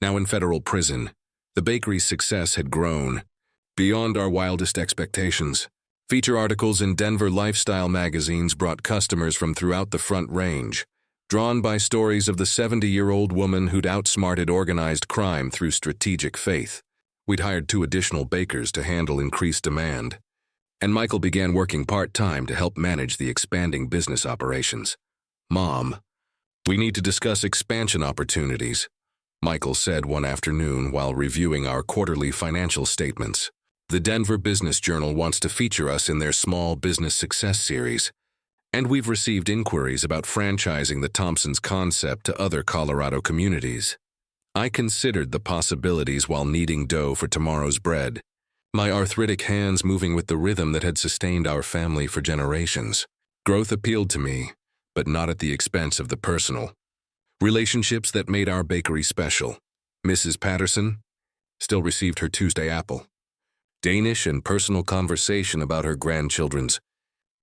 Speaker 1: now in federal prison. The bakery's success had grown beyond our wildest expectations. Feature articles in Denver lifestyle magazines brought customers from throughout the Front Range, drawn by stories of the 70-year-old woman who'd outsmarted organized crime through strategic faith. We'd hired 2 additional bakers to handle increased demand, and Michael began working part-time to help manage the expanding business operations. "Mom, we need to discuss expansion opportunities," Michael said one afternoon while reviewing our quarterly financial statements. "The Denver Business Journal wants to feature us in their Small Business Success Series, and we've received inquiries about franchising the Thompson's concept to other Colorado communities." I considered the possibilities while kneading dough for tomorrow's bread, my arthritic hands moving with the rhythm that had sustained our family for generations. Growth appealed to me, but not at the expense of the personal. Relationships that made our bakery special. Mrs. Patterson still received her Tuesday apple. Danish and personal conversation about her grandchildren's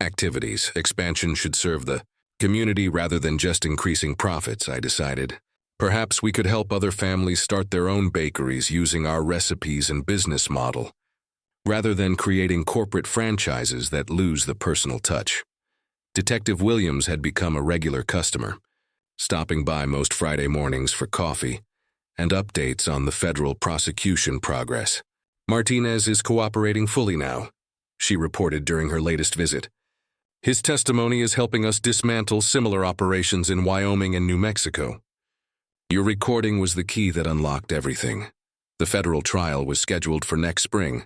Speaker 1: activities. Expansion should serve the community rather than just increasing profits, I decided. Perhaps we could help other families start their own bakeries using our recipes and business model, rather than creating corporate franchises that lose the personal touch. Detective Williams had become a regular customer, stopping by most Friday mornings for coffee and updates on the federal prosecution progress. "Martinez is cooperating fully now," she reported during her latest visit. "His testimony is helping us dismantle similar operations in Wyoming and New Mexico." Your recording was the key that unlocked everything. The federal trial was scheduled for next spring,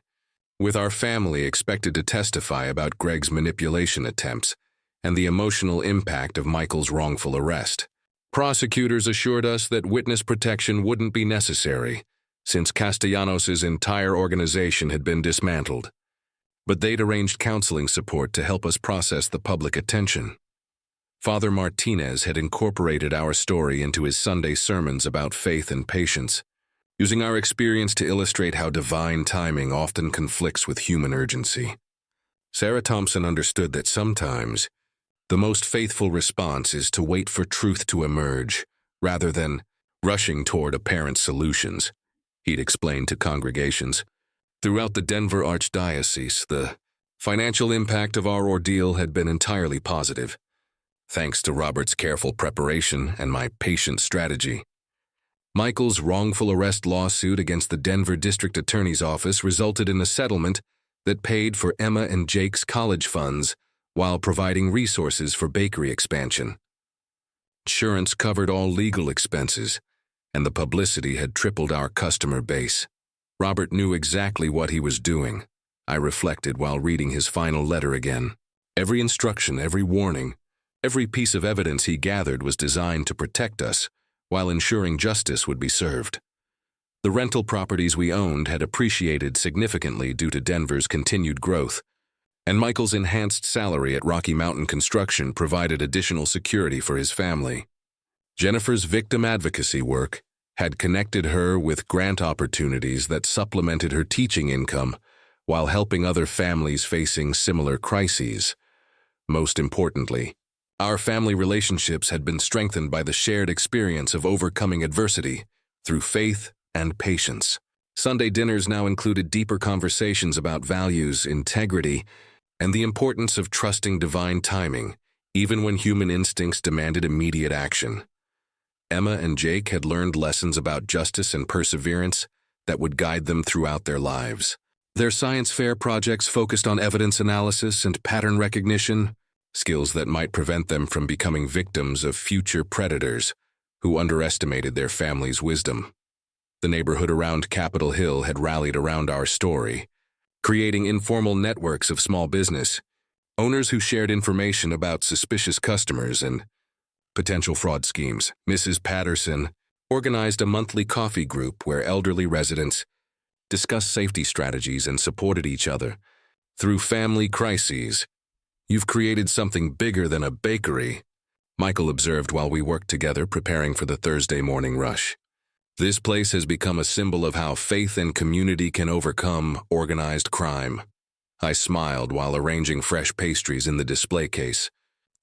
Speaker 1: with our family expected to testify about Greg's manipulation attempts and the emotional impact of Michael's wrongful arrest. Prosecutors assured us that witness protection wouldn't be necessary, since Castellanos' entire organization had been dismantled. But they'd arranged counseling support to help us process the public attention. Father Martinez had incorporated our story into his Sunday sermons about faith and patience, using our experience to illustrate how divine timing often conflicts with human urgency. Sarah Thompson understood that sometimes the most faithful response is to wait for truth to emerge, rather than rushing toward apparent solutions, he'd explained to congregations. Throughout the Denver Archdiocese, the financial impact of our ordeal had been entirely positive, thanks to Robert's careful preparation and my patient strategy. Michael's wrongful arrest lawsuit against the Denver District Attorney's Office resulted in a settlement that paid for Emma and Jake's college funds while providing resources for bakery expansion. Insurance covered all legal expenses, and the publicity had tripled our customer base. Robert knew exactly what he was doing, I reflected while reading his final letter again. Every instruction, every warning, every piece of evidence he gathered was designed to protect us, while ensuring justice would be served. The rental properties we owned had appreciated significantly due to Denver's continued growth, and Michael's enhanced salary at Rocky Mountain Construction provided additional security for his family. Jennifer's victim advocacy work had connected her with grant opportunities that supplemented her teaching income while helping other families facing similar crises. Most importantly, our family relationships had been strengthened by the shared experience of overcoming adversity through faith and patience. Sunday dinners now included deeper conversations about values, integrity, and the importance of trusting divine timing, even when human instincts demanded immediate action. Emma and Jake had learned lessons about justice and perseverance that would guide them throughout their lives. Their science fair projects focused on evidence analysis and pattern recognition, skills that might prevent them from becoming victims of future predators who underestimated their family's wisdom. The neighborhood around Capitol Hill had rallied around our story, creating informal networks of small business, owners who shared information about suspicious customers and potential fraud schemes. Mrs. Patterson organized a monthly coffee group where elderly residents discussed safety strategies and supported each other through family crises. "You've created something bigger than a bakery," Michael observed while we worked together preparing for the Thursday morning rush. "This place has become a symbol of how faith and community can overcome organized crime." I smiled while arranging fresh pastries in the display case,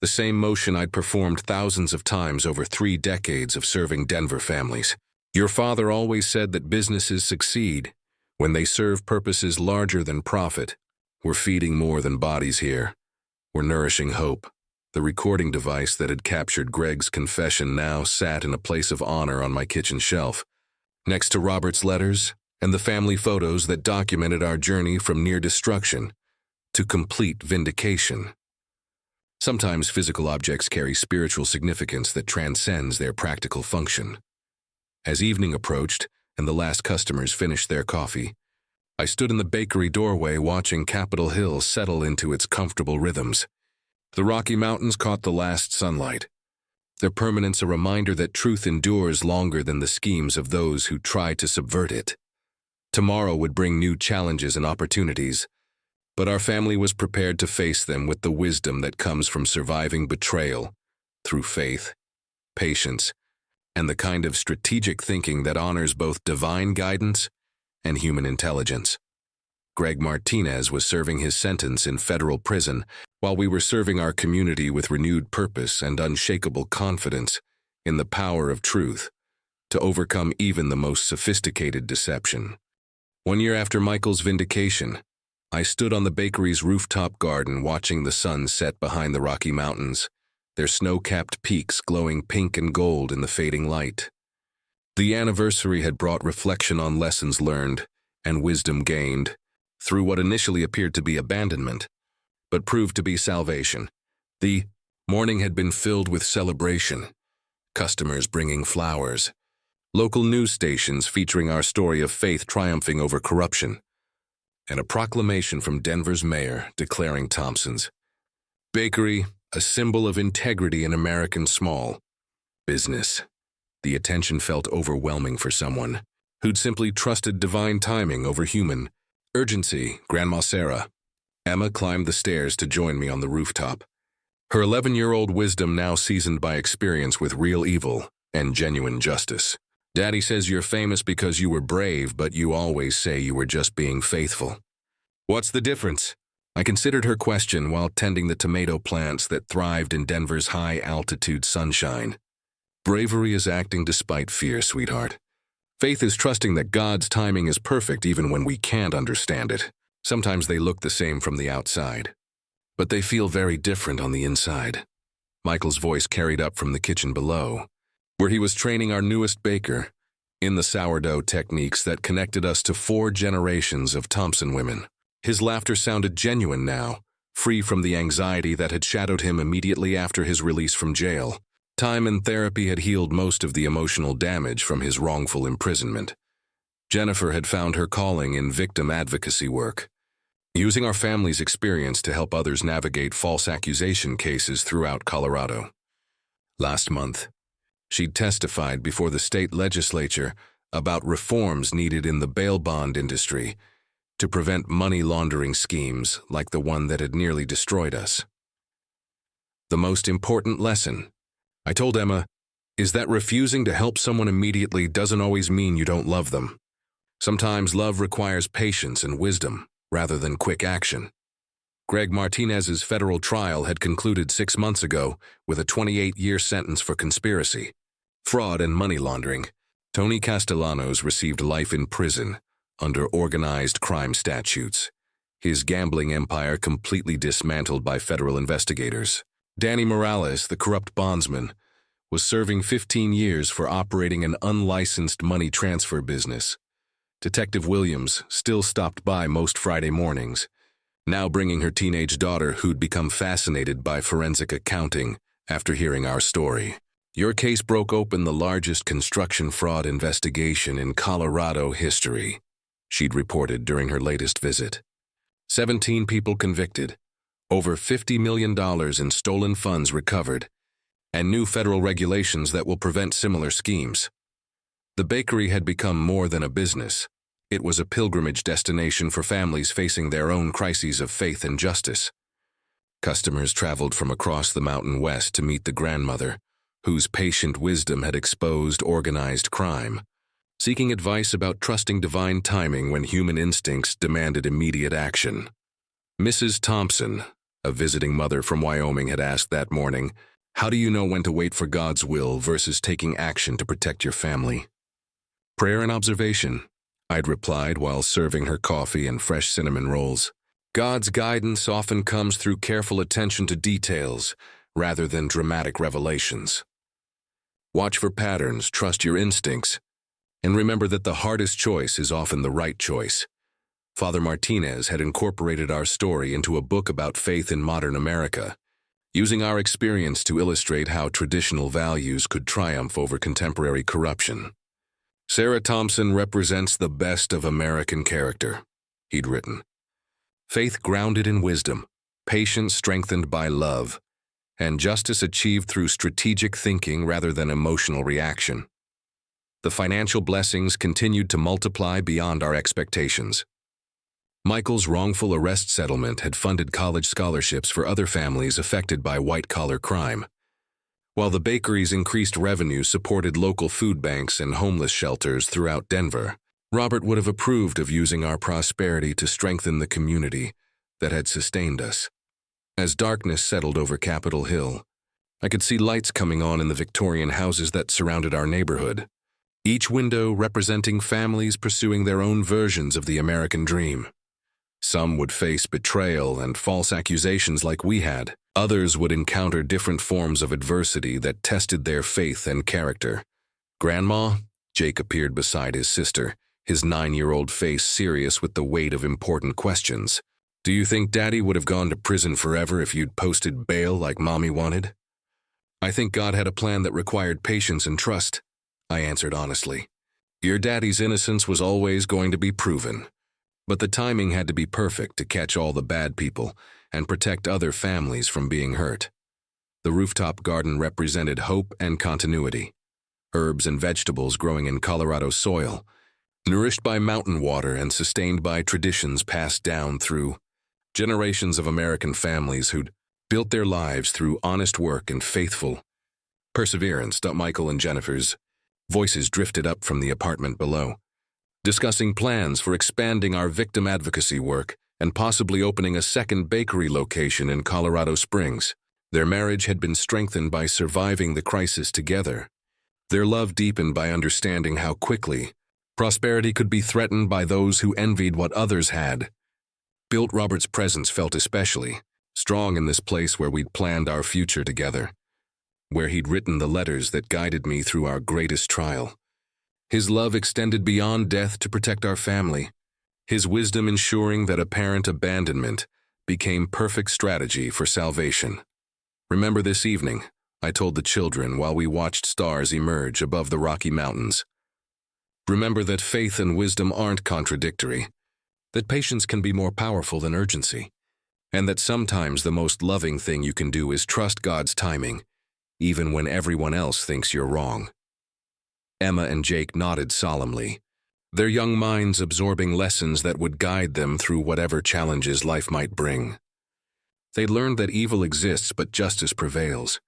Speaker 1: the same motion I'd performed thousands of times over 3 decades of serving Denver families. "Your father always said that businesses succeed when they serve purposes larger than profit. We're feeding more than bodies here. We're nourishing hope." The recording device that had captured Greg's confession now sat in a place of honor on my kitchen shelf, next to Robert's letters and the family photos that documented our journey from near destruction to complete vindication. Sometimes physical objects carry spiritual significance that transcends their practical function. As evening approached and the last customers finished their coffee, I stood in the bakery doorway watching Capitol Hill settle into its comfortable rhythms. The Rocky Mountains caught the last sunlight, their permanence a reminder that truth endures longer than the schemes of those who try to subvert it. Tomorrow would bring new challenges and opportunities, but our family was prepared to face them with the wisdom that comes from surviving betrayal through faith, patience, and the kind of strategic thinking that honors both divine guidance and human intelligence. Greg Martinez was serving his sentence in federal prison while we were serving our community with renewed purpose and unshakable confidence in the power of truth to overcome even the most sophisticated deception. 1 year after Michael's vindication, I stood on the bakery's rooftop garden watching the sun set behind the Rocky Mountains, their snow-capped peaks glowing pink and gold in the fading light. The anniversary had brought reflection on lessons learned and wisdom gained through what initially appeared to be abandonment, but proved to be salvation. The morning had been filled with celebration, customers bringing flowers, local news stations featuring our story of faith triumphing over corruption, and a proclamation from Denver's mayor declaring Thompson's bakery a symbol of integrity in American small business. The attention felt overwhelming for someone who'd simply trusted divine timing over human urgency. Grandma Sarah. Emma climbed the stairs to join me on the rooftop, her 11-year-old wisdom now seasoned by experience with real evil and genuine justice. "Daddy says you're famous because you were brave, but you always say you were just being faithful. What's the difference?" I considered her question while tending the tomato plants that thrived in Denver's high-altitude sunshine. "Bravery is acting despite fear, sweetheart. Faith is trusting that God's timing is perfect even when we can't understand it. Sometimes they look the same from the outside, but they feel very different on the inside." Michael's voice carried up from the kitchen below, where he was training our newest baker in the sourdough techniques that connected us to 4 generations of Thompson women. His laughter sounded genuine now, free from the anxiety that had shadowed him immediately after his release from jail. Time and therapy had healed most of the emotional damage from his wrongful imprisonment. Jennifer had found her calling in victim advocacy work, using our family's experience to help others navigate false accusation cases throughout Colorado. Last month, she'd testified before the state legislature about reforms needed in the bail bond industry to prevent money laundering schemes like the one that had nearly destroyed us. The most important lesson, I told Emma, is that refusing to help someone immediately doesn't always mean you don't love them. Sometimes love requires patience and wisdom rather than quick action. Greg Martinez's federal trial had concluded 6 months ago with a 28-year sentence for conspiracy, fraud, and money laundering. Tony Castellanos received life in prison under organized crime statutes, his gambling empire completely dismantled by federal investigators. Danny Morales, the corrupt bondsman, was serving 15 years for operating an unlicensed money transfer business. Detective Williams still stopped by most Friday mornings, now bringing her teenage daughter who'd become fascinated by forensic accounting after hearing our story. Your case broke open the largest construction fraud investigation in Colorado history, she'd reported during her latest visit. 17 people convicted, over $50 million in stolen funds recovered, and new federal regulations that will prevent similar schemes. The bakery had become more than a business. It was a pilgrimage destination for families facing their own crises of faith and justice. Customers traveled from across the mountain west to meet the grandmother, whose patient wisdom had exposed organized crime, seeking advice about trusting divine timing when human instincts demanded immediate action. Mrs. Thompson, a visiting mother from Wyoming, had asked that morning, "How do you know when to wait for God's will versus taking action to protect your family?" "Prayer and observation," I'd replied while serving her coffee and fresh cinnamon rolls. God's guidance often comes through careful attention to details rather than dramatic revelations. Watch for patterns, trust your instincts, and remember that the hardest choice is often the right choice. Father Martinez had incorporated our story into a book about faith in modern America, using our experience to illustrate how traditional values could triumph over contemporary corruption. Sarah Thompson represents the best of American character, he'd written. Faith grounded in wisdom, patience strengthened by love, and justice achieved through strategic thinking rather than emotional reaction. The financial blessings continued to multiply beyond our expectations. Michael's wrongful arrest settlement had funded college scholarships for other families affected by white-collar crime, while the bakery's increased revenue supported local food banks and homeless shelters throughout Denver. Robert would have approved of using our prosperity to strengthen the community that had sustained us. As darkness settled over Capitol Hill, I could see lights coming on in the Victorian houses that surrounded our neighborhood, each window representing families pursuing their own versions of the American dream. Some would face betrayal and false accusations like we had. Others would encounter different forms of adversity that tested their faith and character. "Grandma?" Jake appeared beside his sister, his 9-year-old face serious with the weight of important questions. "Do you think Daddy would have gone to prison forever if you'd posted bail like Mommy wanted?" "I think God had a plan that required patience and trust," I answered honestly. "Your daddy's innocence was always going to be proven, but the timing had to be perfect to catch all the bad people and protect other families from being hurt." The rooftop garden represented hope and continuity. Herbs and vegetables growing in Colorado soil, nourished by mountain water and sustained by traditions passed down through generations of American families who'd built their lives through honest work and faithful perseverance. Michael and Jennifer's voices drifted up from the apartment below, discussing plans for expanding our victim advocacy work and possibly opening a second bakery location in Colorado Springs. Their marriage had been strengthened by surviving the crisis together. Their love deepened by understanding how quickly prosperity could be threatened by those who envied what others had. Built Robert's presence felt especially strong in this place where we'd planned our future together, where he'd written the letters that guided me through our greatest trial. His love extended beyond death to protect our family, his wisdom ensuring that apparent abandonment became perfect strategy for salvation. Remember this evening, I told the children while we watched stars emerge above the Rocky Mountains. Remember that faith and wisdom aren't contradictory, that patience can be more powerful than urgency, and that sometimes the most loving thing you can do is trust God's timing, even when everyone else thinks you're wrong. Emma and Jake nodded solemnly, their young minds absorbing lessons that would guide them through whatever challenges life might bring. They'd learned that evil exists but justice prevails,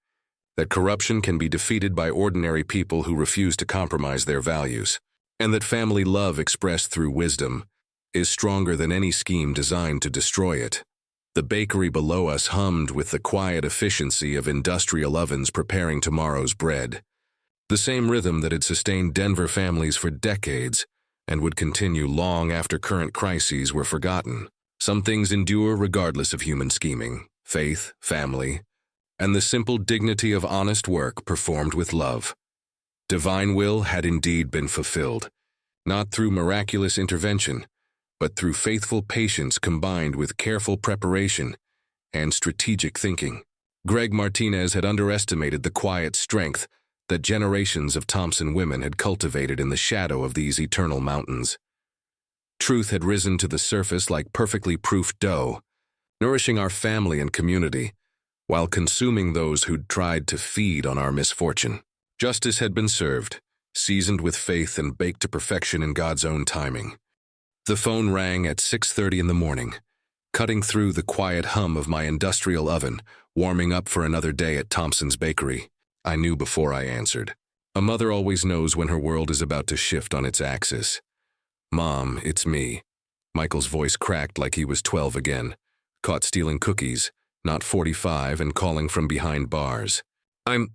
Speaker 1: that corruption can be defeated by ordinary people who refuse to compromise their values, and that family love expressed through wisdom is stronger than any scheme designed to destroy it. The bakery below us hummed with the quiet efficiency of industrial ovens preparing tomorrow's bread, the same rhythm that had sustained Denver families for decades and would continue long after current crises were forgotten. Some things endure regardless of human scheming, faith, family, and the simple dignity of honest work performed with love. Divine will had indeed been fulfilled, not through miraculous intervention, but through faithful patience combined with careful preparation and strategic thinking. Greg Martinez had underestimated the quiet strength that generations of Thompson women had cultivated in the shadow of these eternal mountains. Truth had risen to the surface like perfectly proofed dough, nourishing our family and community, while consuming those who'd tried to feed on our misfortune. Justice had been served, seasoned with faith and baked to perfection in God's own timing. The phone rang at 6:30 in the morning, cutting through the quiet hum of my industrial oven, warming up for another day at Thompson's bakery. I knew before I answered. A mother always knows when her world is about to shift on its axis. "Mom, it's me." Michael's voice cracked like he was 12 again, caught stealing cookies, not 45, and calling from behind bars. I'm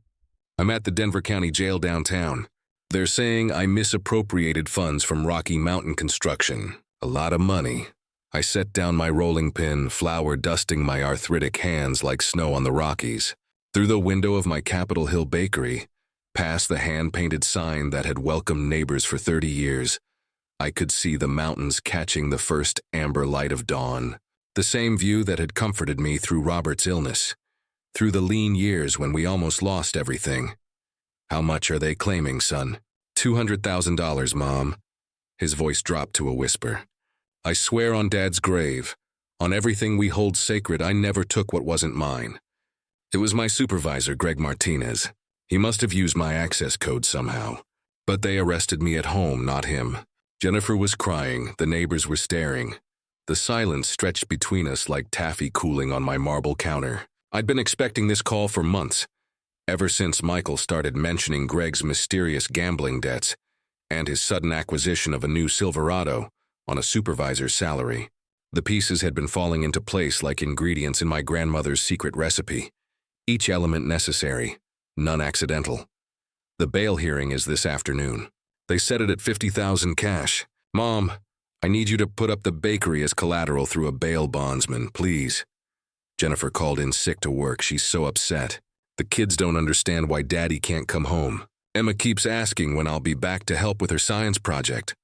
Speaker 1: at the Denver County Jail downtown. They're saying I misappropriated funds from Rocky Mountain construction. A lot of money. I set down my rolling pin, flour dusting my arthritic hands like snow on the Rockies. Through the window of my Capitol Hill bakery, past the hand-painted sign that had welcomed neighbors for 30 years, I could see the mountains catching the first amber light of dawn. The same view that had comforted me through Robert's illness, through the lean years when we almost lost everything. "How much are they claiming, son?" $200,000, Mom. His voice dropped to a whisper. "I swear on Dad's grave, on everything we hold sacred, I never took what wasn't mine. It was my supervisor, Greg Martinez. He must have used my access code somehow. But they arrested me at home, not him." Jennifer was crying, the neighbors were staring. The silence stretched between us like taffy cooling on my marble counter. I'd been expecting this call for months, ever since Michael started mentioning Greg's mysterious gambling debts and his sudden acquisition of a new Silverado on a supervisor's salary. The pieces had been falling into place like ingredients in my grandmother's secret recipe, each element necessary, none accidental. The bail hearing is this afternoon. They set it at $50,000 cash. "Mom, I need you to put up the bakery as collateral through a bail bondsman, please." Jennifer called in sick to work. She's so upset. "The kids don't understand why Daddy can't come home. Emma keeps asking when I'll be back to help with her science project."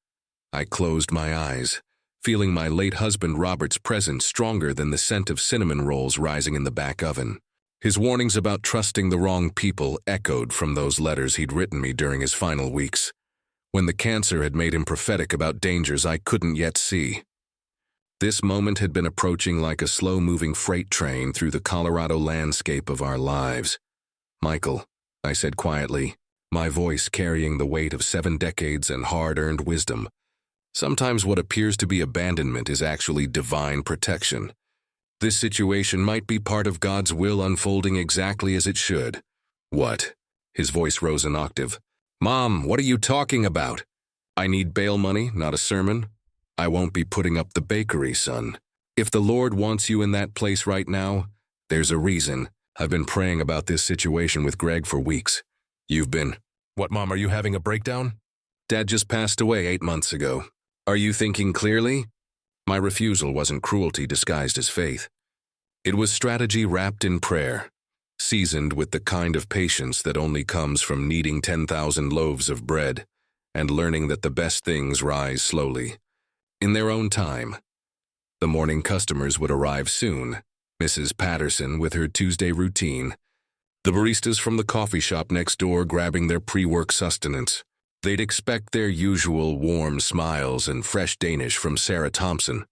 Speaker 1: I closed my eyes, feeling my late husband Robert's presence stronger than the scent of cinnamon rolls rising in the back oven. His warnings about trusting the wrong people echoed from those letters he'd written me during his final weeks, when the cancer had made him prophetic about dangers I couldn't yet see. This moment had been approaching like a slow-moving freight train through the Colorado landscape of our lives. "Michael," I said quietly, my voice carrying the weight of 7 decades and hard-earned wisdom. "Sometimes what appears to be abandonment is actually divine protection. This situation might be part of God's will unfolding exactly as it should." "What?" His voice rose an octave. "Mom, what are you talking about?" "I need bail money, not a sermon. I won't be putting up the bakery, son. If the Lord wants you in that place right now, there's a reason. I've been praying about this situation with Greg for weeks. You've been..." "What, Mom, are you having a breakdown?" "Dad just passed away 8 months ago. Are you thinking clearly?" My refusal wasn't cruelty disguised as faith. It was strategy wrapped in prayer, seasoned with the kind of patience that only comes from kneading 10,000 loaves of bread and learning that the best things rise slowly, in their own time. The morning customers would arrive soon, Mrs. Patterson with her Tuesday routine, The baristas from the coffee shop next door grabbing their pre-work sustenance. They'd expect their usual warm smiles and fresh Danish from Sarah Thompson,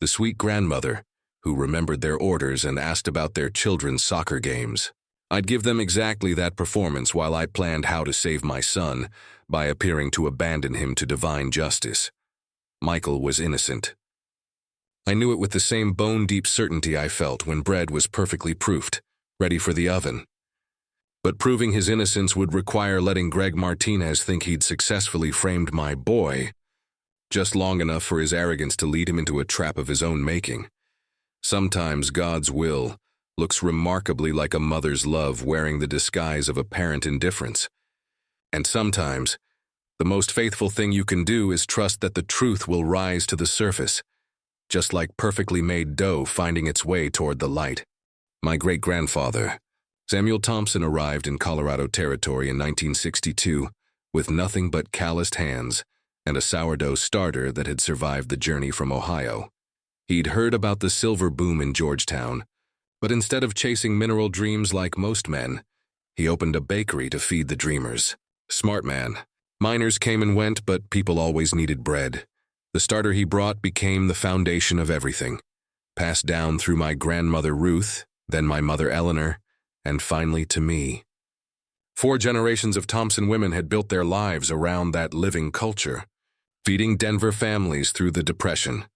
Speaker 1: the sweet grandmother who remembered their orders and asked about their children's soccer games. I'd give them exactly that performance while I planned how to save my son by appearing to abandon him to divine justice. Michael was innocent. I knew it with the same bone-deep certainty I felt when bread was perfectly proofed, ready for the oven. But proving his innocence would require letting Greg Martinez think he'd successfully framed my boy, just long enough for his arrogance to lead him into a trap of his own making. Sometimes God's will looks remarkably like a mother's love wearing the disguise of apparent indifference. And sometimes, the most faithful thing you can do is trust that the truth will rise to the surface, just like perfectly made dough finding its way toward the light. My great-grandfather, Samuel Thompson, arrived in Colorado Territory in 1962 with nothing but calloused hands and a sourdough starter that had survived the journey from Ohio. He'd heard about the silver boom in Georgetown, but instead of chasing mineral dreams like most men, he opened a bakery to feed the dreamers. Smart man. Miners came and went, but people always needed bread. The starter he brought became the foundation of everything, passed down through my grandmother Ruth, then my mother Eleanor, and finally to me. 4 generations of Thompson women had built their lives around that living culture, feeding Denver families through the Depression,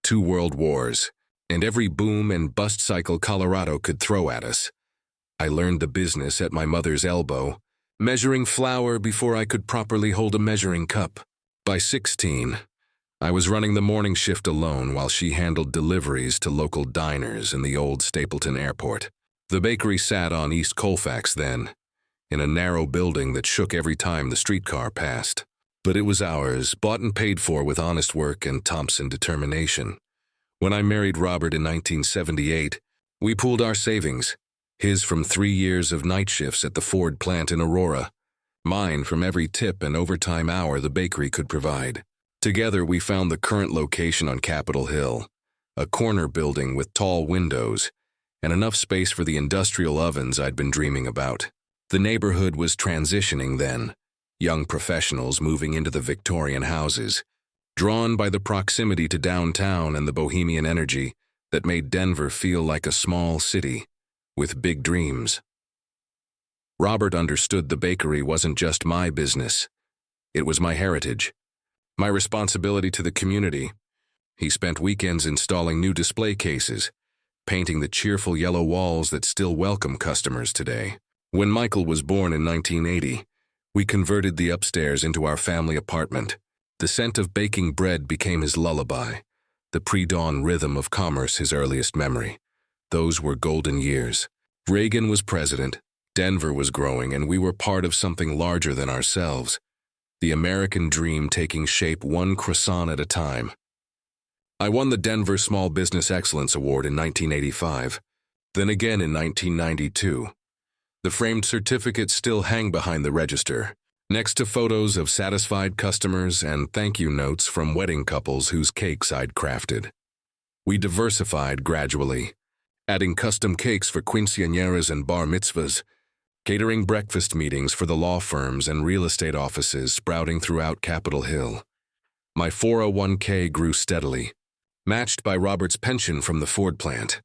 Speaker 1: 2 world wars, and every boom and bust cycle Colorado could throw at us. I learned the business at my mother's elbow, measuring flour before I could properly hold a measuring cup. By 16, I was running the morning shift alone while she handled deliveries to local diners in the old Stapleton Airport. The bakery sat on East Colfax then, in a narrow building that shook every time the streetcar passed. But it was ours, bought and paid for with honest work and Thompson determination. When I married Robert in 1978, we pooled our savings, his from 3 years of night shifts at the Ford plant in Aurora, mine from every tip and overtime hour the bakery could provide. Together we found the current location on Capitol Hill, a corner building with tall windows and enough space for the industrial ovens I'd been dreaming about. The neighborhood was transitioning then, young professionals moving into the Victorian houses, drawn by the proximity to downtown and the bohemian energy that made Denver feel like a small city with big dreams. Robert understood the bakery wasn't just my business. It was my heritage, my responsibility to the community. He spent weekends installing new display cases, painting the cheerful yellow walls that still welcome customers today. When Michael was born in 1980, we converted the upstairs into our family apartment. The scent of baking bread became his lullaby, the pre-dawn rhythm of commerce his earliest memory. Those were golden years. Reagan was president, Denver was growing, and we were part of something larger than ourselves. The American dream taking shape one croissant at a time. I won the Denver Small Business Excellence Award in 1985, then again in 1992. The framed certificates still hang behind the register, next to photos of satisfied customers and thank you notes from wedding couples whose cakes I'd crafted. We diversified gradually, adding custom cakes for quinceañeras and bar mitzvahs, catering breakfast meetings for the law firms and real estate offices sprouting throughout Capitol Hill. My 401k grew steadily, matched by Robert's pension from the Ford plant.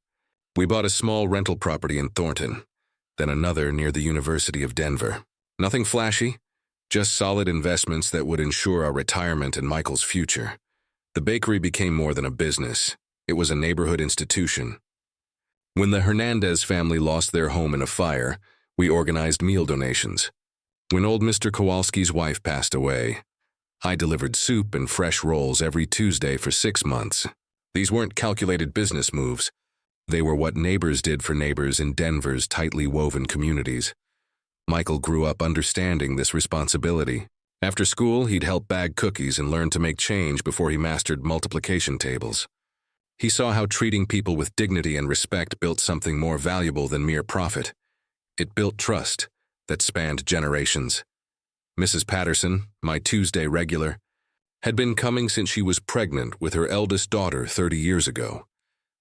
Speaker 1: We bought a small rental property in Thornton, then another near the University of Denver. Nothing flashy, just solid investments that would ensure our retirement and Michael's future. The bakery became more than a business. It was a neighborhood institution. When the Hernandez family lost their home in a fire, we organized meal donations. When old Mr. Kowalski's wife passed away, I delivered soup and fresh rolls every Tuesday for 6 months. These weren't calculated business moves. They were what neighbors did for neighbors in Denver's tightly woven communities. Michael grew up understanding this responsibility. After school, he'd help bag cookies and learn to make change before he mastered multiplication tables. He saw how treating people with dignity and respect built something more valuable than mere profit. It built trust that spanned generations. Mrs. Patterson, my Tuesday regular, had been coming since she was pregnant with her eldest daughter 30 years ago.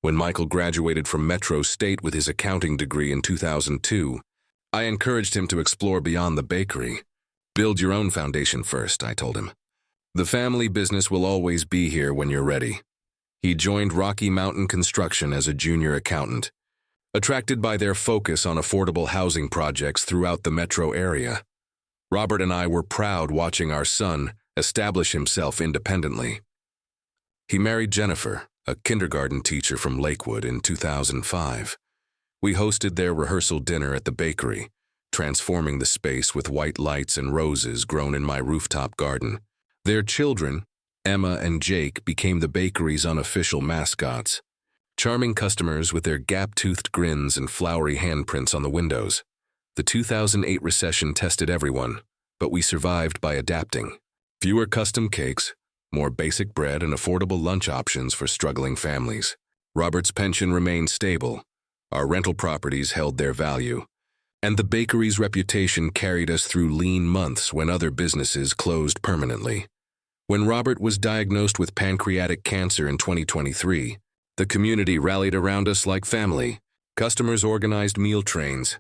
Speaker 1: When Michael graduated from Metro State with his accounting degree in 2002, I encouraged him to explore beyond the bakery. Build your own foundation first, I told him. The family business will always be here when you're ready. He joined Rocky Mountain Construction as a junior accountant, attracted by their focus on affordable housing projects throughout the metro area. Robert and I were proud watching our son establish himself independently. He married Jennifer, a kindergarten teacher from Lakewood, in 2005. We hosted their rehearsal dinner at the bakery, transforming the space with white lights and roses grown in my rooftop garden. Their children, Emma and Jake, became the bakery's unofficial mascots, charming customers with their gap-toothed grins and flowery handprints on the windows. The 2008 recession tested everyone, but we survived by adapting. Fewer custom cakes, more basic bread, and affordable lunch options for struggling families. Robert's pension remained stable, our rental properties held their value, and the bakery's reputation carried us through lean months when other businesses closed permanently. When Robert was diagnosed with pancreatic cancer in 2023, the community rallied around us like family. Customers organized meal trains,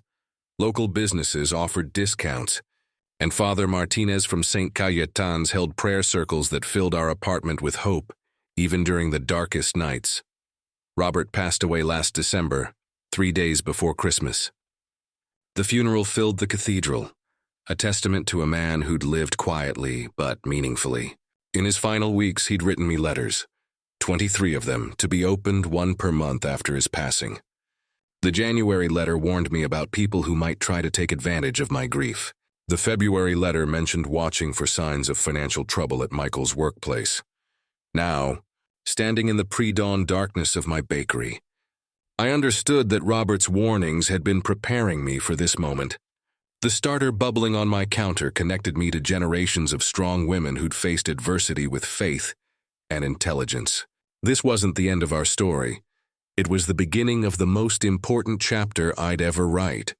Speaker 1: local businesses offered discounts, and Father Martinez from St. Cayetan's held prayer circles that filled our apartment with hope, even during the darkest nights. Robert passed away last December, 3 days before Christmas. The funeral filled the cathedral, a testament to a man who'd lived quietly but meaningfully. In his final weeks, he'd written me letters, 23 of them, to be opened, one per month after his passing. The January letter warned me about people who might try to take advantage of my grief. The February letter mentioned watching for signs of financial trouble at Michael's workplace. Now, standing in the pre-dawn darkness of my bakery, I understood that Robert's warnings had been preparing me for this moment. The starter bubbling on my counter connected me to generations of strong women who'd faced adversity with faith and intelligence. This wasn't the end of our story. It was the beginning of the most important chapter I'd ever write.